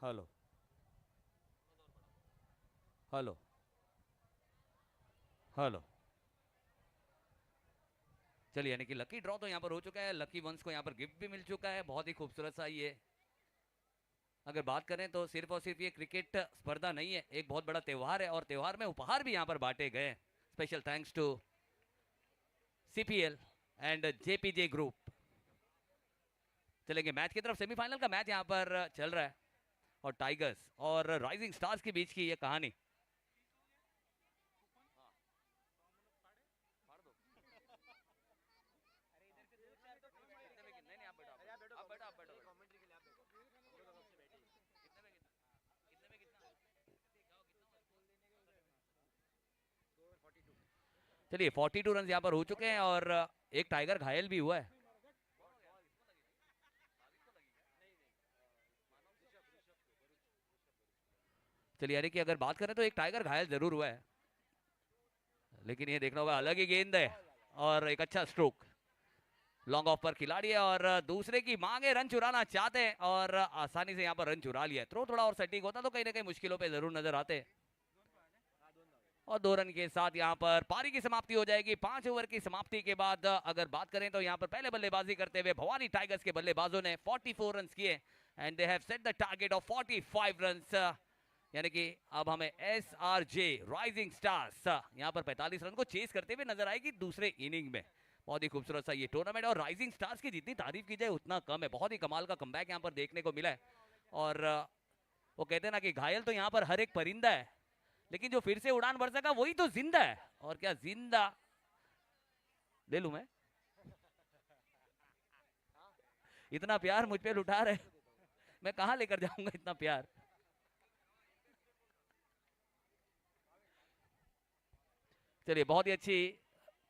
हेलो हेलो हेलो चलिए यानी कि लकी ड्रॉ तो यहाँ पर हो चुका है। लकी वंस को यहाँ पर गिफ्ट भी मिल चुका है, बहुत ही खूबसूरत सा ये। अगर बात करें तो सिर्फ और सिर्फ ये क्रिकेट स्पर्धा नहीं है, एक बहुत बड़ा त्यौहार है और त्यौहार में उपहार भी यहाँ पर बांटे गए। Special thanks to CPL and JPJ group. चलेंगे मैच की तरफ। सेमीफाइनल का मैच यहाँ पर चल रहा है और टाइगर्स और राइजिंग स्टार्स के बीच की ये कहानी। चलिए 42 रन यहाँ पर हो चुके हैं और एक टाइगर घायल भी हुआ है। चलिए यानी कि अगर बात करें तो एक टाइगर घायल जरूर हुआ है, लेकिन ये देखना होगा अलग ही गेंद है और एक अच्छा स्ट्रोक। लॉन्ग ऑफ पर खिलाड़ी है और दूसरे की मांगे रन चुराना चाहते हैं और आसानी से यहाँ पर रन चुरा लिया। थ्रो थोड़ा और सटीक होता तो कहीं ना कहीं मुश्किलों पे जरूर नजर आते। और 2 रन के साथ यहाँ पर पारी की समाप्ति हो जाएगी। 5 ओवर की समाप्ति के बाद अगर बात करें तो यहाँ पर पहले बल्लेबाजी करते हुए भवानी टाइगर्स के बल्लेबाजों ने 44 रन किए and they have set the target of 45 runs. यानी कि अब हमें SRJ राइजिंग स्टार्स यहाँ पर 45 रन को चेस करते हुए नजर आएगी दूसरे इनिंग में। बहुत ही खूबसूरत सा ये टूर्नामेंट और राइजिंग स्टार्स की जितनी तारीफ की जाए उतना कम है। बहुत ही कमाल का कमबैक यहाँ पर देखने को मिला है और वो कहते हैं ना कि घायल तो यहाँ पर हर एक परिंदा है, लेकिन जो फिर से उड़ान भर सका वही तो जिंदा है। और क्या जिंदा ले लूं मैं? इतना प्यार मुझ पे लुटा रहे, मैं कहां लेकर जाऊंगा इतना प्यार। चलिए बहुत ही अच्छी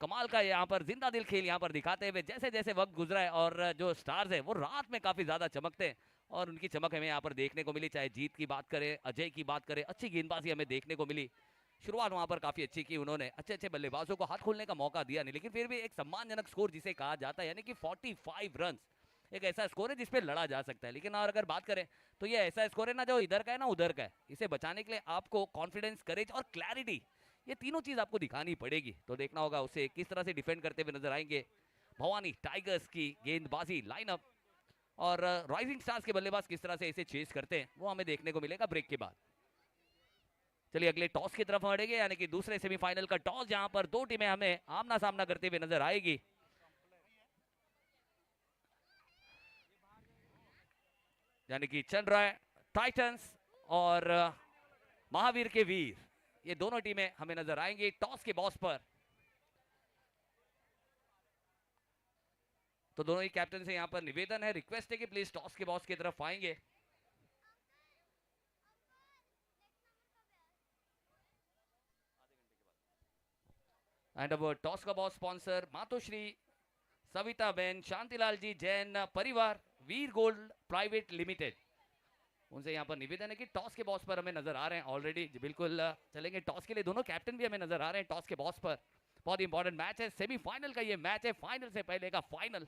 कमाल का यहाँ पर जिंदा दिल खेल यहाँ पर दिखाते हुए जैसे जैसे वक्त गुजरा है और जो स्टार्स है वो रात में काफी ज्यादा चमकते हैं और उनकी चमक हमें यहाँ पर देखने को मिली। चाहे जीत की बात करें, अजय की बात करें, अच्छी गेंदबाजी हमें देखने को मिली। शुरुआत वहां पर काफी अच्छी की उन्होंने, अच्छे अच्छे बल्लेबाजों को हाथ खोलने का मौका दिया नहीं, लेकिन फिर भी एक सम्मानजनक स्कोर जिसे कहा जाता है यानी कि 45 रन एक ऐसा स्कोर है जिसपे लड़ा जा सकता है। लेकिन और अगर बात करें तो ये ऐसा स्कोर है ना जो इधर का है ना उधर का है। इसे बचाने के लिए आपको कॉन्फिडेंस, करेज और क्लैरिटी, ये तीनों चीज आपको दिखानी पड़ेगी। तो देखना होगा उसे किस तरह से डिफेंड करते हुए नजर आएंगे भवानी टाइगर्स की गेंदबाजी लाइनअप और राइजिंग स्टार्स के बल्लेबाज किस तरह से इसे चेस करते हैं वो हमें देखने को मिलेगा ब्रेक के बाद। चलिए अगले टॉस की तरफ बढ़ेंगे यानी कि दूसरे सेमीफाइनल का टॉस जहां पर 2 टीमें हमें आमना सामना करते हुए नजर आएगी। यानी कि चल रहा है टाइटंस और महावीर के वीर, ये दोनों टीमें हमें नजर आएंगी टॉस के बॉस पर। तो दोनों ही कैप्टन से यहां पर निवेदन है, रिक्वेस्ट है कि प्लीज टॉस के बॉस की तरफ आएंगे। एंड अब टॉस का बॉस स्पॉन्सर मातोश्री सविता बेन शांतिलाल जी जैन परिवार वीर गोल्ड प्राइवेट लिमिटेड, उनसे यहाँ पर निवेदन है कि टॉस के बॉस पर हमें नजर आ रहे हैं ऑलरेडी। बिल्कुल चलेंगे टॉस के लिए, दोनों कैप्टन भी हमें नजर आ रहे हैं टॉस के बॉस पर। बहुत इंपॉर्टेंट मैच है, सेमीफाइनल का ये मैच है, फाइनल से पहले का फाइनल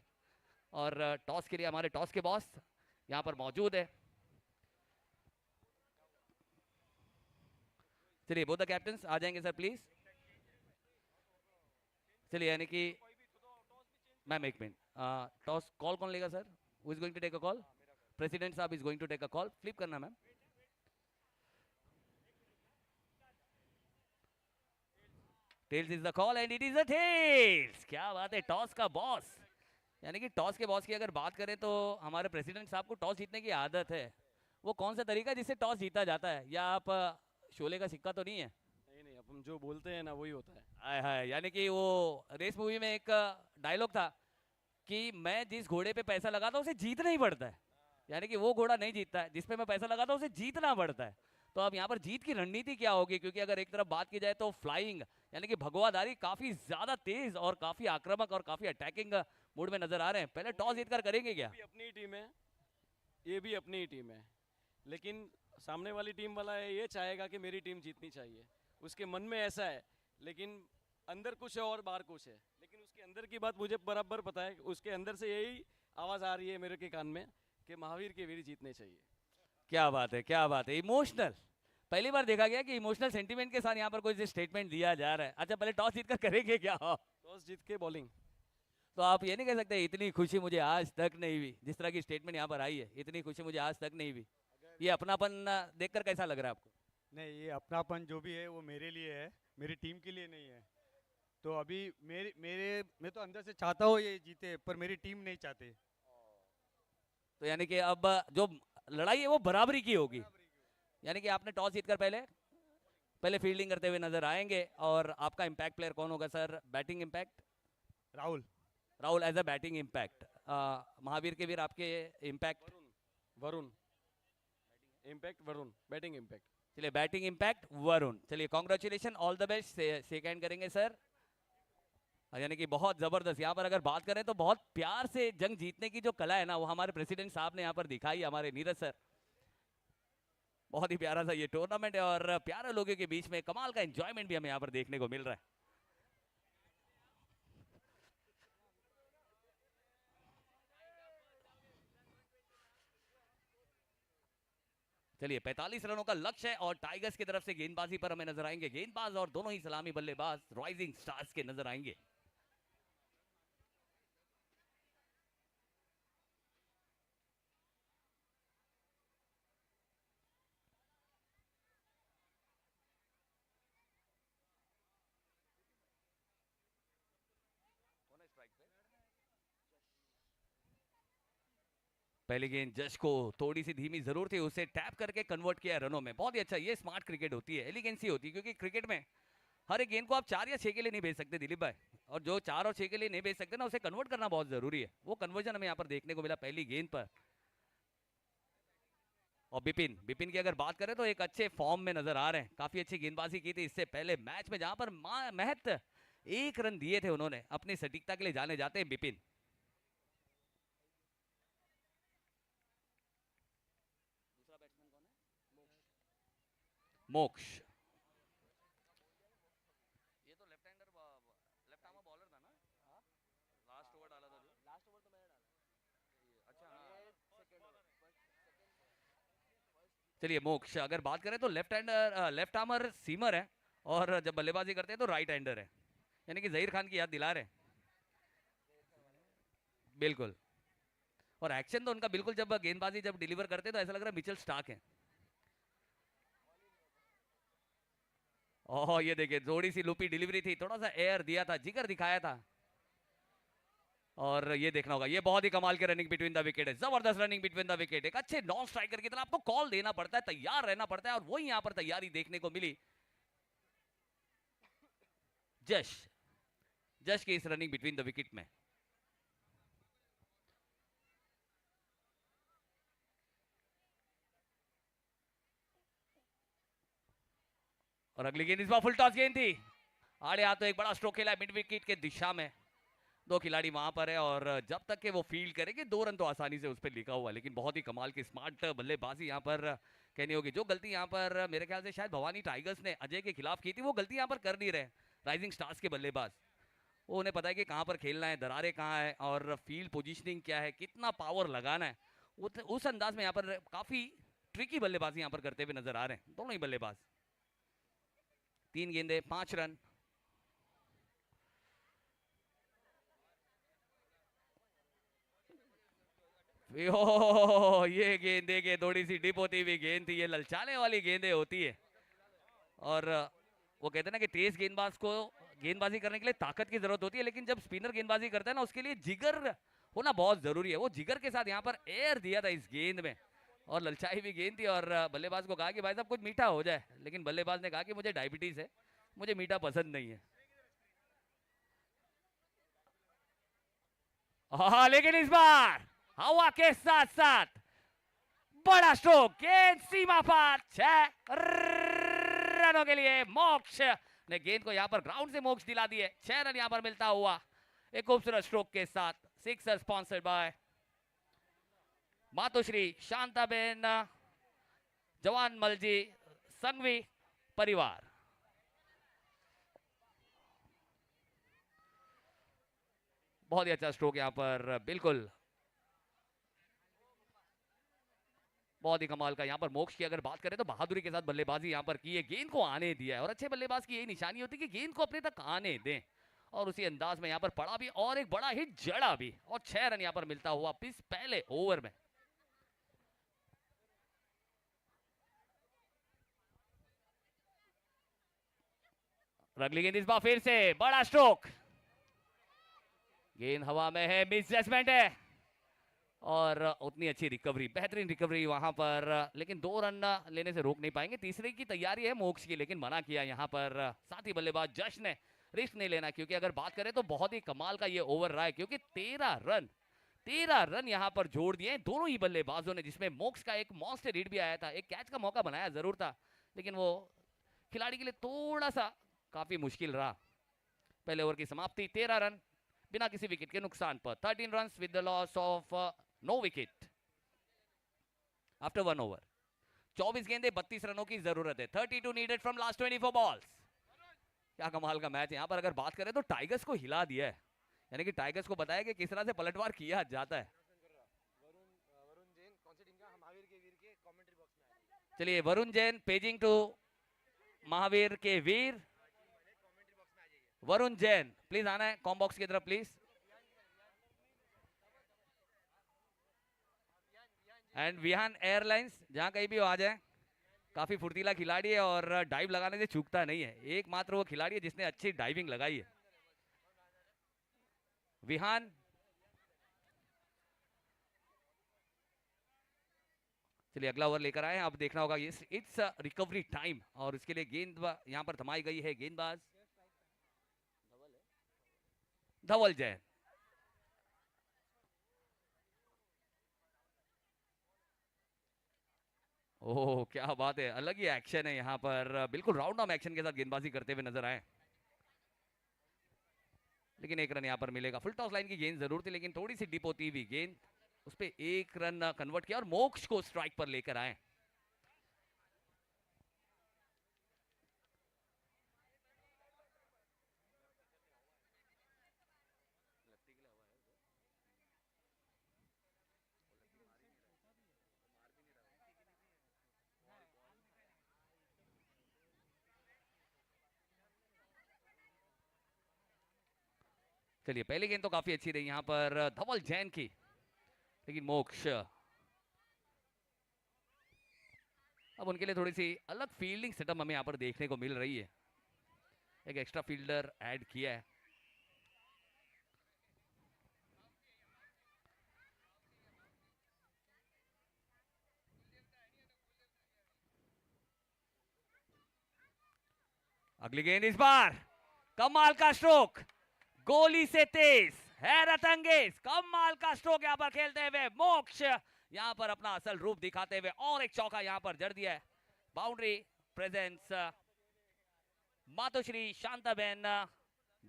और टॉस के लिए हमारे टॉस के बॉस यहाँ पर मौजूद है। चलिए बोथ द कैप्टन्स आ जाएंगे सर प्लीज। चलिए यानी कि मैम एक मिनट, टॉस कॉल कौन लेगा sir? Who is going to take a call? President साहब is going to take a call, flip करना ma'am. Tails is the call and it is a tails. क्या बात है, टॉस का boss यानी कि टॉस के बॉस की अगर बात करें तो हमारे प्रेसिडेंट साहब को टॉस जीतने की आदत है। वो कौन सा तरीका जिससे टॉस जीता जाता है, या आप शोले का सिक्का तो नहीं है? नहीं, अपन जो बोलते हैं ना वही होता है। आय हाय, यानी कि वो रेस मूवी में एक डायलॉग था कि मैं जिस घोड़े पे पैसा लगाता हूँ उसे जीतना ही पड़ता है, यानी कि वो घोड़ा नहीं जीतता है, जिसपे मैं पैसा लगाता हूँ उसे जीतना पड़ता है। तो अब यहाँ पर जीत की रणनीति क्या होगी, क्योंकि अगर एक तरफ बात की जाए तो फ्लाइंग यानी कि भगवाधारी काफी ज्यादा तेज और काफी आक्रामक और काफी अटैकिंग मूड में नजर आ रहे हैं। पहले टॉस जीतकर करेंगे क्या? ये भी अपनी टीम है, ये भी अपनी टीम है, लेकिन सामने वाली टीम वाला है ये चाहेगा कि मेरी टीम जीतनी चाहिए, उसके मन में ऐसा है, लेकिन अंदर कुछ है और बाहर कुछ है। लेकिन उसके अंदर की बात मुझे बराबर पता है, उसके अंदर से यही आवाज आ रही है मेरे के कान में कि महावीर के वीर जीतने चाहिए। क्या बात है, क्या बात है, इमोशनल। पहली बार देखा गया कि इमोशनल सेंटीमेंट के साथ यहाँ पर कोई स्टेटमेंट दिया जा रहा है। अच्छा पहले टॉस जीतकर करेंगे क्या? टॉस जीत के बॉलिंग। तो आप ये नहीं कह सकते इतनी खुशी मुझे आज तक नहीं हुई, जिस तरह की स्टेटमेंट यहाँ पर आई है, इतनी खुशी मुझे आज तक नहीं हुई। ये अपनापन देखकर कैसा लग रहा है आपको? नहीं, ये अपनापन जो भी है वो मेरे लिए है, मेरी टीम के लिए नहीं है। तो अभी मैं तो अंदर से चाहता हूँ ये जीते, पर मेरी टीम नहीं चाहते। तो यानी कि अब जो लड़ाई है वो बराबरी की होगी, यानी कि आपने टॉस जीतकर पहले फील्डिंग करते हुए नजर आएंगे। और आपका इम्पैक्ट प्लेयर कौन होगा सर? Batting impact Rahul as a batting impact. Mahavir के वीर आपके impact? Varun impact, Varun batting impact. चलिए बैटिंग इम्पैक्ट वरुण। चलिए congratulation, all the best, second करेंगे सर। यानी कि बहुत जबरदस्त यहाँ पर अगर बात करें तो बहुत प्यार से जंग जीतने की जो कला है ना वो हमारे प्रेसिडेंट साहब ने यहाँ पर दिखाई, हमारे नीरज सर। बहुत ही प्यारा सा ये टूर्नामेंट है और प्यारे लोगों के बीच में कमाल का एंजॉयमेंट भी हमें यहाँ पर देखने को मिल रहा है। चलिए 45 रनों का लक्ष्य है और टाइगर्स की तरफ से गेंदबाजी पर हमें नजर आएंगे गेंदबाज और दोनों ही सलामी बल्लेबाज राइजिंग स्टार्स के नजर आएंगे। पहली गेंद जश को थोड़ी सी धीमी जरूर थी, उसे टैप करके कन्वर्ट किया रनों में। बहुत ही अच्छा, ये स्मार्ट क्रिकेट होती है, एलिगेंसी होती है, क्योंकि क्रिकेट में हर एक गेंद को आप 4 या 6 के लिए नहीं भेज सकते दिलीप भाई, और जो 4 और 6 के लिए नहीं भेज सकते ना, उसे कन्वर्ट करना बहुत जरूरी है। वो कन्वर्जन हमें यहाँ पर देखने को मिला पहली गेंद पर। और बिपिन की अगर बात करें तो एक अच्छे फॉर्म में नजर आ रहे हैं, काफी अच्छी गेंदबाजी की थी इससे पहले मैच में, जहां पर महज 1 रन दिए थे उन्होंने। अपनी सटीकता के लिए जाने जाते हैं बिपिन। मोक्ष, ये तो left hander left arm bowler था ना, लास्ट ओवर डाला था जो, लास्ट ओवर तो मैंने डाला। अच्छा चलिए मोक्ष अगर बात करें तो left hander, left armer seamer है, और जब बल्लेबाजी करते हैं तो राइट हैंडर है, यानी कि जहीर खान की याद दिला रहे हैं। बिल्कुल, और एक्शन तो उनका बिल्कुल, जब गेंदबाजी जब डिलीवर करते हैं तो ऐसा लग रहा है मिचेल स्टार्क है। ओह ये देखिए, थोड़ी सी लुपी डिलीवरी थी, थोड़ा सा एयर दिया था, जिगर दिखाया था। और ये देखना होगा, ये बहुत ही कमाल के रनिंग बिटवीन द विकेट है, जबरदस्त रनिंग बिटवीन द विकेट। एक अच्छे नॉन स्ट्राइकर की तरह आपको कॉल देना पड़ता है, तैयार रहना पड़ता है, और वही यहां पर तैयारी देखने को मिली जश की इस रनिंग बिटवीन द विकेट में। और अगली गेंद इस बार फुल टॉस गेंद थी, आड़े हाथों एक बड़ा स्ट्रोक खेला मिड विकेट के दिशा में। 2 खिलाड़ी वहां पर है, और जब तक के वो फील्ड करेंगे 2 रन तो आसानी से उस पर लिखा हुआ, लेकिन बहुत ही कमाल की स्मार्ट बल्लेबाजी यहाँ पर कहनी होगी। जो गलती यहाँ पर मेरे ख्याल से शायद भवानी टाइगर्स ने अजय के खिलाफ की थी, वो गलती यहाँ पर कर नहीं रहे राइजिंग स्टार्स के बल्लेबाज। वो उन्हें पता है कि कहाँ पर खेलना है, दरारें कहाँ है, और फील्ड पोजीशनिंग क्या है, कितना पावर लगाना है, उस अंदाज में यहाँ पर काफी ट्रिकी बल्लेबाजी यहाँ पर करते हुए नजर आ रहे हैं दोनों ही बल्लेबाज। 3 गेंदे 5 रन। ये गेंद देखिए, थोड़ी सी डिप होती हुई गेंद थी, ये ललचाने वाली गेंदें होती है। और वो कहते हैं ना कि तेज गेंदबाज को गेंदबाजी करने के लिए ताकत की जरूरत होती है, लेकिन जब स्पिनर गेंदबाजी करता है ना, उसके लिए जिगर होना बहुत जरूरी है। वो जिगर के साथ यहाँ पर एयर दिया था इस गेंद में, और ललचाई हुई गेंद थी, और बल्लेबाज को कहा कि भाई साहब कुछ मीठा हो जाए, लेकिन बल्लेबाज ने कहा कि मुझे डायबिटीज है, मुझे मीठा पसंद नहीं है। हाँ, लेकिन इस बार हवा के साथ साथ बड़ा स्ट्रोक, गेंद सीमा पार, 6 रनों के लिए मोक्ष ने गेंद को यहां पर ग्राउंड से मोक्ष दिला दिए। 6 रन यहां पर मिलता हुआ एक खूबसूरत स्ट्रोक के साथ। 6 स्पॉन्सर्ड बाय मातोश्री शांताबेन जवान मलजी संघवी परिवार। बहुत ही अच्छा स्ट्रोक यहां पर, बिल्कुल बहुत ही कमाल का। यहाँ पर मोक्ष की अगर बात करें तो बहादुरी के साथ बल्लेबाजी यहाँ पर की है, गेंद को आने दिया है, और अच्छे बल्लेबाज की यही निशानी होती है कि गेंद को अपने तक आने दें, और उसी अंदाज में यहाँ पर पड़ा भी, और एक बड़ा हिट जड़ा भी, और 6 रन यहाँ पर मिलता हुआ इस पहले ओवर में। अगली गेंद इस बार फिर से बड़ा स्ट्रोक, गेंद हवा में है, मिसजजमेंट है, और उतनी अच्छी रिकवरी, बेहतरीन रिकवरी वहां पर, लेकिन 2 रन लेने से रोक नहीं पाएंगे। तीसरे की तैयारी है मोक्ष की, लेकिन मना किया यहां पर साथी बल्लेबाज जश ने, रिस्क नहीं लेना, क्योंकि अगर बात करें तो बहुत ही कमाल का ये ओवर रहा है, क्योंकि 13 रन यहां पर जोड़ दिए दोनों ही बल्लेबाजों ने, जिसमें मोक्ष का एक मॉन्स्टर हिट भी आया था, एक कैच का मौका बनाया जरूर था, लेकिन वो खिलाड़ी के लिए थोड़ा सा काफी मुश्किल रहा। पहले ओवर की समाप्ति 13 रन बिना किसी विकेट के नुकसान पर, 13 run with the loss of no wicket after 1 over. 24 गेंदे 32 रनों की जरूरत है। 32 नीडेड फ्रॉम लास्ट 24 बॉल्स। क्या कमाल का मैच यहाँ पर अगर बात करें तो टाइगर्स को हिला दिया है, यानी कि टाइगर्स को बताया कि किस तरह से पलटवार किया जाता है। चलिए वरुण जैन पेजिंग टू महावीर के वीर। वरुण जैन प्लीज आना है कॉम बॉक्स की तरफ प्लीज। एंड विहान एयरलाइंस जहां कहीं भी वो आ जाए। काफी फुर्तीला खिलाड़ी है और डाइव लगाने से चूकता नहीं है, एकमात्र वो खिलाड़ी है जिसने अच्छी डाइविंग लगाई है। विहान चलिए अगला ओवर लेकर आए हैं। अब देखना होगा ये इट्स रिकवरी टाइम और उसके लिए गेंद यहां पर थमाई गई है गेंदबाज धवल जैन। ओह क्या बात है, अलग ही एक्शन है यहाँ पर, बिल्कुल राउंड ऑफ एक्शन के साथ गेंदबाजी करते हुए नजर आए। लेकिन एक रन यहाँ पर मिलेगा। फुल टॉस लाइन की गेंद जरूर थी लेकिन थोड़ी सी डिप होती हुई गेंद, उस पे एक रन कन्वर्ट किया और मोक्ष को स्ट्राइक पर लेकर आए। चलिए पहली गेंद तो काफी अच्छी रही यहाँ पर धवल जैन की, लेकिन मोक्ष अब उनके लिए थोड़ी सी अलग फील्डिंग सेटअप हमें यहाँ पर देखने को मिल रही है। एक एक्स्ट्रा फील्डर ऐड किया है। अगली गेंद इस बार कमाल का स्ट्रोक, गोली से तेज, हैरत अंगेज कमाल का स्ट्रोक यहाँ पर खेलते हुए मोक्ष यहाँ पर अपना असल रूप दिखाते हुए और एक चौका यहाँ पर जड़ दिया है। बाउंड्री प्रेजेंस मातोश्री शांताबेन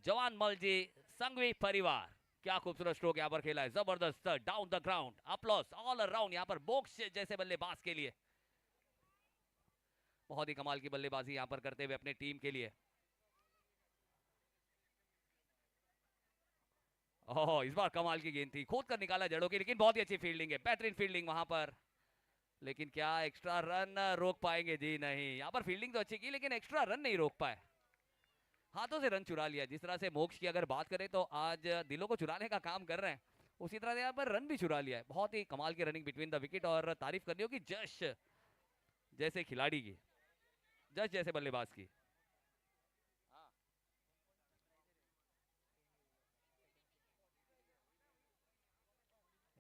जवान मल जी संघवी परिवार। क्या खूबसूरत स्ट्रोक यहाँ पर खेला है, जबरदस्त down the ground, applause all around यहाँ पर मोक्ष जैसे बल्लेबाज के लिए। बहुत ही कमाल की बल्लेबाजी यहाँ पर करते हुए अपने टीम के लिए। ओह इस बार कमाल की गेंद थी, खोद कर निकाला जड़ों की, लेकिन बहुत ही अच्छी फील्डिंग है, बेहतरीन फील्डिंग वहां पर। लेकिन क्या एक्स्ट्रा रन रोक पाएंगे? जी नहीं, यहाँ पर फील्डिंग तो अच्छी की लेकिन एक्स्ट्रा रन नहीं रोक पाए, हाथों से रन चुरा लिया। जिस तरह से मोक्ष की अगर बात करें तो आज दिलों को चुराने का काम कर रहे हैं, उसी तरह से यहाँ पर रन भी चुरा लिया है। बहुत ही कमाल की रनिंग बिटवीन द विकेट और तारीफ करनी होगी जश जैसे खिलाड़ी की, जश जैसे बल्लेबाज की।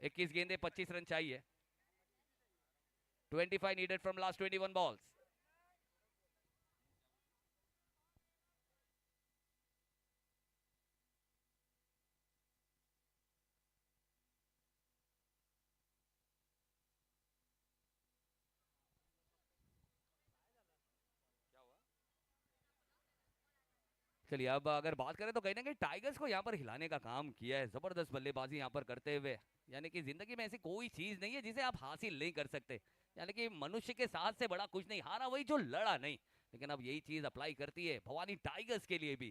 21 गेंदे 25 रन चाहिए। 25 नीडेड फ्रॉम लास्ट 21 बॉल्स। चलिए अब अगर बात करें तो कहीं ना कहीं टाइगर्स को यहाँ पर हिलाने का काम किया है, जबरदस्त बल्लेबाजी यहाँ पर करते हुए। यानी कि जिंदगी में ऐसी कोई चीज नहीं है जिसे आप हासिल नहीं कर सकते, यानी कि मनुष्य के साथ से बड़ा कुछ नहीं, हारा वही जो लड़ा नहीं। लेकिन अब यही चीज अप्लाई करती है भवानी टाइगर्स के लिए भी,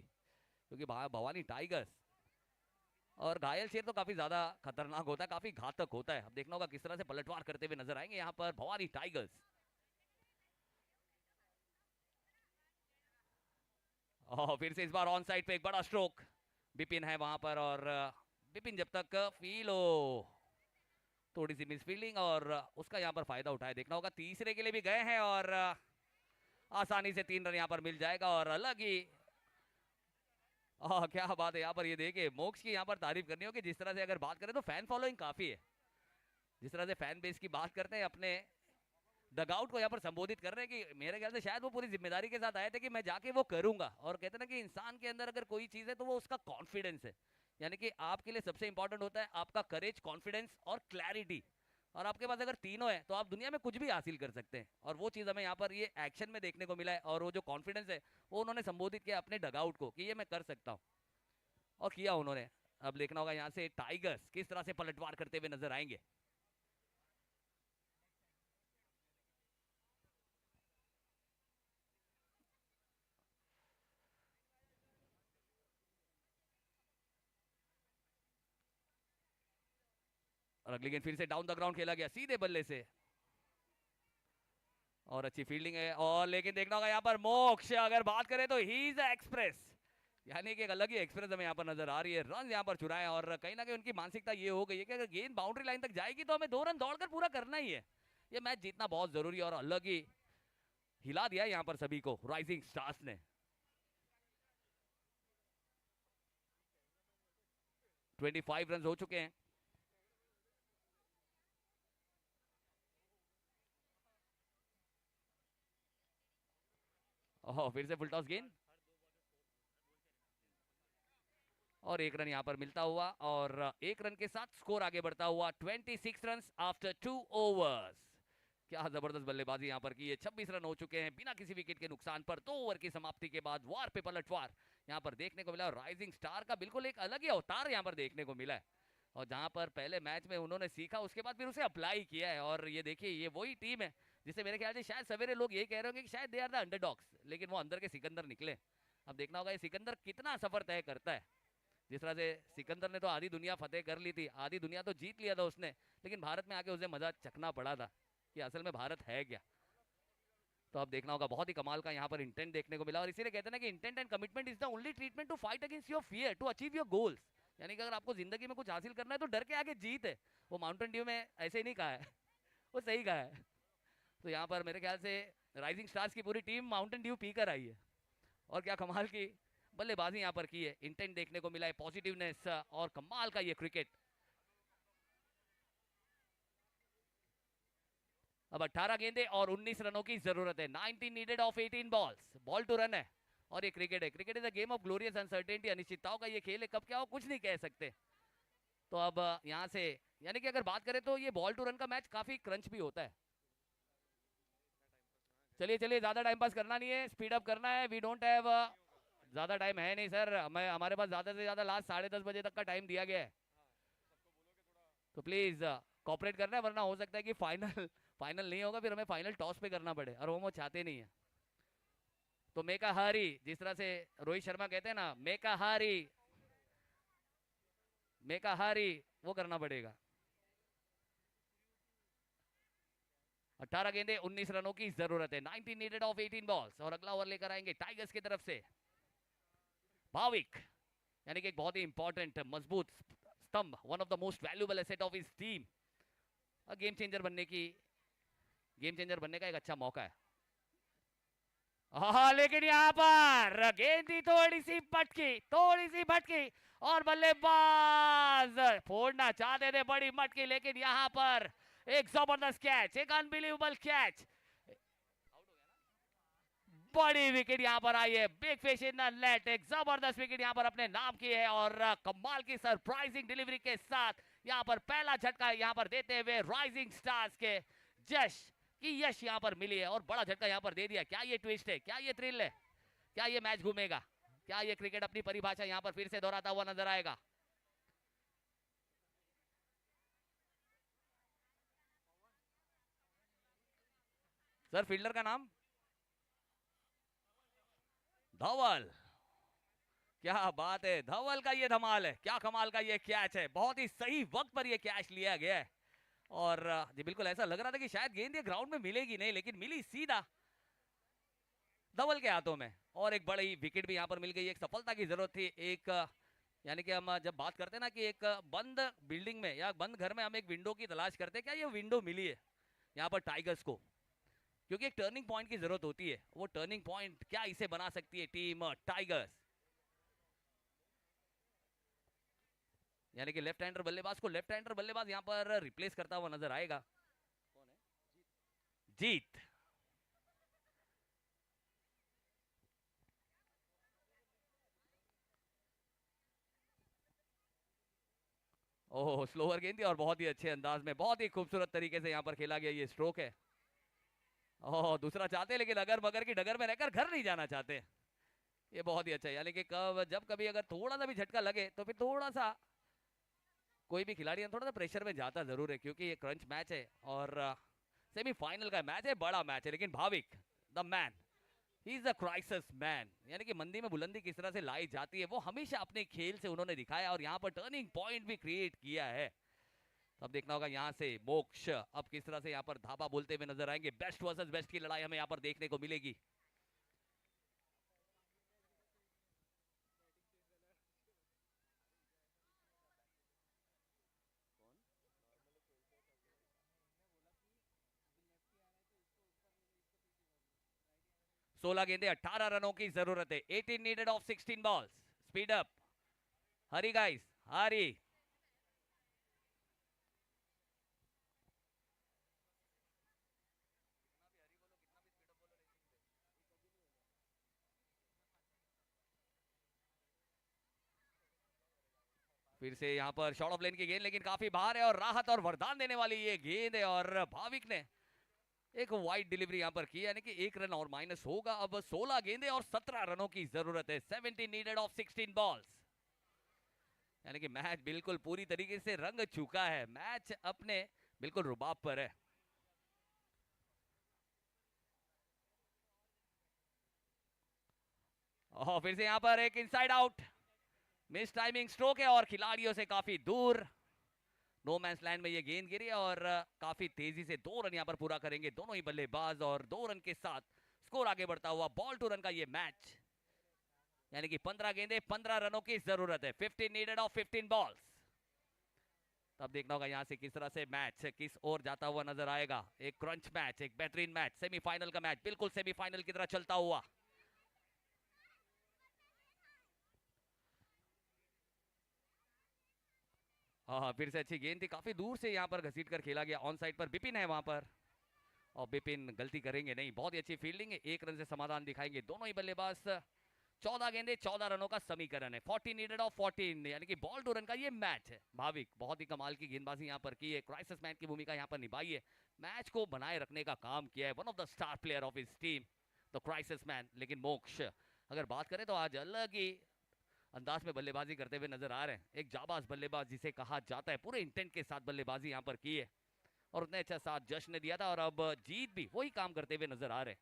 क्योंकि भवानी टाइगर्स और घायल शेर तो काफी ज्यादा खतरनाक होता है, काफी घातक होता है। अब देखना होगा किस तरह से पलटवार करते हुए नजर आएंगे यहाँ पर भवानी टाइगर्स। फिर से इस बार ऑन साइड पे एक बड़ा स्ट्रोक, बिपिन है वहां पर और बिपिन जब तक फील हो, थोड़ी सी मिस फील्डिंग और उसका यहाँ पर फायदा उठाए। देखना होगा तीसरे के लिए भी गए हैं और आसानी से 3 रन यहाँ पर मिल जाएगा और अलग ही क्या बात है यहाँ पर। ये देखिए मोक्ष की यहाँ पर तारीफ करनी होगी, जिस तरह से अगर बात करें तो फैन फॉलोइंग काफी है। जिस तरह से फैन बेस की बात करते हैं, अपने डगआउट को यहाँ पर संबोधित कर रहे हैं कि मेरे ख्याल से शायद वो पूरी जिम्मेदारी के साथ आए थे कि मैं जाके वो करूंगा। और कहते हैं ना कि इंसान के अंदर अगर कोई चीज है तो वो उसका कॉन्फिडेंस है, यानी कि आपके लिए सबसे इंपॉर्टेंट होता है आपका करेज, कॉन्फिडेंस और क्लैरिटी। और आपके पास अगर तीनों है तो आप दुनिया में कुछ भी हासिल कर सकते हैं। और वो चीज हमें यहाँ पर ये एक्शन में देखने को मिला है। और वो जो कॉन्फिडेंस है वो उन्होंने संबोधित किया अपने डगआउट को कि ये मैं कर सकता हूँ, और किया उन्होंने। अब देखना होगा यहाँ से टाइगर्स किस तरह से पलटवार करते हुए नजर आएंगे। और अगली गेंद फिर से डाउन द ग्राउंड खेला गया सीधे बल्ले से, और अच्छी फील्डिंग है। और लेकिन देखना होगा यहाँ पर मोक्ष, अगर बात करें तो ही इज एक्सप्रेस, यानी कि एक अलग ही एक्सप्रेस हमें यहाँ पर नजर आ रही है। रन यहाँ पर चुराए और कहीं ना कहीं उनकी मानसिकता ये हो गई है कि अगर गेंद बाउंड्री लाइन तक जाएगी तो हमें 2 रन दौड़कर पूरा करना ही है। ये मैच जीतना बहुत जरूरी है और अलग ही हिला दिया यहाँ पर सभी को राइजिंग स्टार्स ने। 25 रन हो चुके हैं। ओह, फिर से फुल टॉस गेंद और 1 रन यहां पर मिलता हुआ, और 1 रन के साथ स्कोर आगे बढ़ता हुआ 26 रन आफ्टर 2 ओवर्स। क्या जबरदस्त बल्लेबाजी यहां पर की है। 26 रन हो चुके हैं बिना किसी विकेट के नुकसान पर 2 ओवर की समाप्ति के बाद। वार पे पलटवार यहां पर देखने को मिला और राइजिंग स्टार का बिल्कुल एक अलग ही अवतार यहां पर देखने को मिला है, और जहां पर पहले मैच में उन्होंने सीखा उसके बाद फिर उसे अप्लाई किया है। और ये देखिए, ये वही टीम है जिसे मेरे ख्याल से शायद सवेरे लोग ये कह रहे होंगे कि शायद दे आर द अंडरडॉग्स, लेकिन वो अंदर के सिकंदर निकले। अब देखना होगा ये सिकंदर कितना सफर तय करता है। जिस तरह से सिकंदर ने तो आधी दुनिया फतेह कर ली थी, आधी दुनिया तो जीत लिया था उसने, लेकिन भारत में आके उसे मजा चखना पड़ा था कि असल में भारत है क्या। तो अब देखना होगा, बहुत ही कमाल का यहाँ पर इंटेंट देखने को मिला, और इसीलिए कहते हैं ना कि intent and commitment is the only treatment to fight against your fear to achieve your goals. यानी कि अगर आपको जिंदगी में कुछ हासिल करना है तो डर के आगे जीत है। वो माउंटेन ड्यू में ऐसे ही नहीं कहा है, वो सही कहा है। तो यहाँ पर मेरे ख्याल से राइजिंग स्टार्स की पूरी टीम माउंटेन ड्यू पीकर आई है, और क्या कमाल की बल्लेबाजी यहाँ पर की है। इंटेंट देखने को मिला है, पॉजिटिवनेस, और कमाल का ये क्रिकेट। अब 18 गेंदे और 19 रनों की जरूरत है। 19 needed of 18 balls, ball to run है, और ये क्रिकेट है। Cricket is a game of glorious uncertainty, अनिश्चितताओं का ये खेल है, कब क्या हो कुछ नहीं कह सकते। तो अब यहाँ से यानी कि अगर बात करें तो ये बॉल टू रन का मैच काफी क्रंच भी होता है। चलिए चलिए, ज्यादा टाइम पास करना नहीं है, स्पीड अप करना है। वी डोंट हैव, ज्यादा टाइम है नहीं सर, हमारे पास ज्यादा से ज्यादा लास्ट 10:30 बजे तक का टाइम दिया गया है। तो प्लीज कॉपरेट करना है, वरना हो सकता है कि फाइनल नहीं होगा, फिर हमें फाइनल टॉस पे करना पड़े, और वो चाहते नहीं है। तो मेका हारी, जिस तरह से रोहित शर्मा कहते हैं ना, मेका हारी वो करना पड़ेगा। 18 गेंदे 19 रनों की जरूरत है। 19 नीडेड ऑफ 18 बॉल्स, और अगला ओवर लेकर आएंगे टाइगर्स की तरफ से भाविक, यानी कि एक बहुत ही इंपॉर्टेंट मजबूत स्तंभ, one of the most valuable asset of his team. Game changer बनने का एक अच्छा मौका है। हाँ, लेकिन यहाँ पर गेंद थोड़ी सी भटकी और बल्लेबाज फोड़ना चाहते थे बड़ी मटकी, लेकिन यहाँ पर एक जबरदस्त कैच, एक अनबिलीवेबल कैच, बड़ी विकेट यहाँ पर आई है। Big fish in the net, एक जबरदस्त विकेट यहाँ पर अपने नाम की है, और कमाल की सरप्राइजिंग डिलीवरी के साथ यहाँ पर पहला झटका यहाँ पर देते हुए राइजिंग स्टार्स के यश यहाँ पर मिली है, और बड़ा झटका यहाँ पर दे दिया। क्या ये ट्विस्ट है, क्या ये थ्रिल है, क्या ये मैच घूमेगा, क्या ये क्रिकेट अपनी परिभाषा यहाँ पर फिर से दोहराता हुआ नजर आएगा। सर फील्डर का नाम धवल, क्या बात है, धवल का ये धमाल है, क्या कमाल का ये कैच है। बहुत ही सही वक्त पर ये कैच लिया गया है, और जी बिल्कुल ऐसा लग रहा था कि शायद गेंद ये ग्राउंड में मिलेगी नहीं, लेकिन मिली सीधा धवल के हाथों में, और एक बड़ी विकेट भी यहाँ पर मिल गई। एक सफलता की जरूरत थी। एक यानी कि हम जब बात करते हैं ना कि एक बंद बिल्डिंग में या बंद घर में हम एक विंडो की तलाश करते हैं, क्या ये विंडो मिली है यहाँ पर टाइगर्स को, क्योंकि एक टर्निंग पॉइंट की जरूरत होती है। वो टर्निंग पॉइंट क्या इसे बना सकती है टीम टाइगर्स। यानी कि लेफ्ट हैंडर बल्लेबाज को लेफ्ट हैंडर बल्लेबाज यहां पर रिप्लेस करता हुआ नजर आएगा। कौन है? जीत। ओह, स्लोअर गेंद थी और बहुत ही अच्छे अंदाज में, बहुत ही खूबसूरत तरीके से यहां पर खेला गया ये स्ट्रोक है। ओह, दूसरा चाहते लेकिन अगर मगर की डगर में रहकर घर नहीं जाना चाहते, ये बहुत ही अच्छा है। यानी कि जब कभी अगर थोड़ा सा भी झटका लगे तो फिर थोड़ा सा कोई भी खिलाड़ी थोड़ा सा प्रेशर में जाता जरूर है, क्योंकि ये क्रंच मैच है और सेमीफाइनल का मैच है, बड़ा मैच है। लेकिन Bhavik the man, he is the crisis man, यानी कि मंदी में बुलंदी किस तरह से लाई जाती है वो हमेशा अपने खेल से उन्होंने दिखाया, और यहाँ पर टर्निंग पॉइंट भी क्रिएट किया है। तो अब देखना होगा यहाँ से मोक्ष अब किस तरह से यहाँ पर धाबा बोलते हुए नजर आएंगे। बेस्ट वर्सेस बेस्ट की लड़ाई हमें यहाँ पर देखने को मिलेगी। सोलह गेंदे 18 रनों की जरूरत है। 18 needed of 16 balls. Speed up, hurry guys, hurry. फिर से यहाँ पर शॉर्ट ऑफ लेन की गेंद, लेकिन काफी बाहर है और राहत और वरदान देने वाली ये गेंद है और भाविक ने एक वाइड डिलीवरी यहाँ पर की, यानी कि 1 रन और माइनस होगा। अब 16 गेंदे और 17 रनों की जरूरत है। 17 नीडेड ऑफ 16 बॉल्स, यानी कि मैच बिल्कुल पूरी तरीके से रंग चुका है। मैच अपने बिल्कुल रुबाब पर है। और फिर से यहाँ पर एक inside out, miss timing stroke है और खिलाड़ियों से काफी दूर नो मैंस लैंड में ये गेंद गिरी और काफी तेजी से 2 रन यहाँ पर पूरा करेंगे दोनों ही बल्लेबाज और 2 रन के साथ स्कोर आगे बढ़ता हुआ बॉल टू रन का ये मैच, यानी कि 15 गेंदे 15 रनों की जरूरत है। 15 नीडेड ऑफ 15 बॉल्स। तब देखना होगा यहाँ से किस तरह से मैच किस ओर जाता हुआ नजर आएगा। एक क्रंच मैच, एक बेहतरीन मैच, सेमीफाइनल का मैच, बिल्कुल सेमीफाइनल की तरह चलता हुआ। हाँ, फिर से अच्छी गेंद थी, काफी दूर से यहाँ पर घसीट कर खेला गया। ऑन साइड पर बिपिन है वहां पर और बिपिन गलती करेंगे नहीं। बहुत ही अच्छी फील्डिंग है, 1 रन से समाधान दिखाएंगे दोनों ही बल्लेबाज। 14 गेंदे 14 रनों का समीकरण है। 40 नीडेड ऑफ 14, यानी कि बॉल टू रन का ये मैच है। भाविक बहुत ही कमाल की गेंदबाजी यहाँ पर की है, क्राइसिस मैन की भूमिका यहाँ पर निभाई है, मैच को बनाए रखने का काम किया है। One of the star player of his team the crisis man. लेकिन मोक्ष अगर बात करें तो आज अलग ही अंदाज में बल्लेबाजी करते हुए नजर आ रहे हैं। एक जाबाज बल्लेबाज जिसे कहा जाता है, पूरे इंटेंट के साथ बल्लेबाजी यहाँ पर की है और उतने अच्छा साथ जश्न ने दिया था और अब जीत भी वही काम करते हुए नजर आ रहे हैं।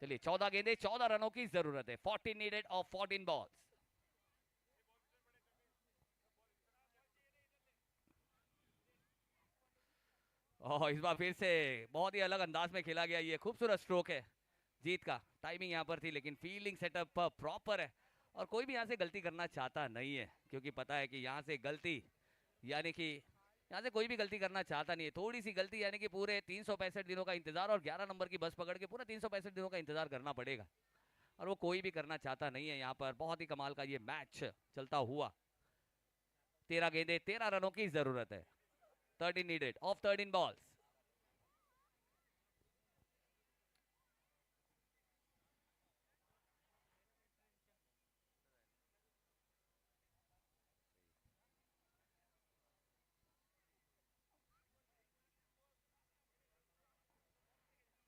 चलिए 14 गेंदे 14 रनों की जरूरत है। 14 नीडेड ऑफ 14 बॉल्स। और इस बार फिर से बहुत ही अलग अंदाज में खेला गया। ये खूबसूरत स्ट्रोक है जीत का। टाइमिंग यहाँ पर थी लेकिन फील्डिंग सेटअप प्रॉपर है और कोई भी यहाँ से गलती करना चाहता नहीं है, क्योंकि पता है कि यहाँ से गलती यानी कि यहाँ से कोई भी गलती करना चाहता नहीं है। थोड़ी सी गलती यानी कि पूरे 365 दिनों का इंतजार और 11 नंबर की बस पकड़ के पूरा 365 दिनों का इंतजार करना पड़ेगा और वो कोई भी करना चाहता नहीं है। यहाँ पर बहुत ही कमाल का ये मैच चलता हुआ। 13 गेंदे 13 रनों की जरूरत है। 13 needed of 13 balls.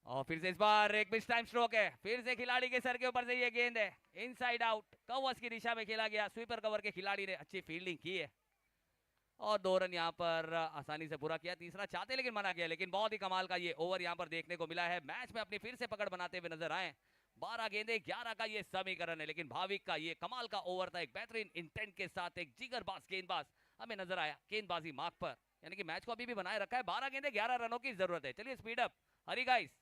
और फिर से इस बार एक मिस टाइम स्ट्रोक है। फिर से खिलाड़ी के सर के ऊपर से ये गेंद है, इनसाइड आउट, कवर्स की दिशा में खेला गया। स्वीपर कवर के खिलाड़ी ने अच्छी फील्डिंग की है और 2 रन यहाँ पर आसानी से पूरा किया। तीसरा चाहते लेकिन मना किया, लेकिन बहुत ही कमाल का ये ओवर यहाँ पर देखने को मिला है। मैच में अपनी फिर से पकड़ बनाते हुए नजर आए। 12 गेंदे 11 का ये समीकरण है, लेकिन भाविक का ये कमाल का ओवर था। एक बेहतरीन इंटेंट के साथ एक जिगरबाज गेंदबाज हमें नजर आया गेंदबाजी मार्क पर, यानी कि मैच को अभी भी बनाए रखा है। 12 गेंदे 11 रनों की जरूरत है। चलिए स्पीड अप हरी गाइस।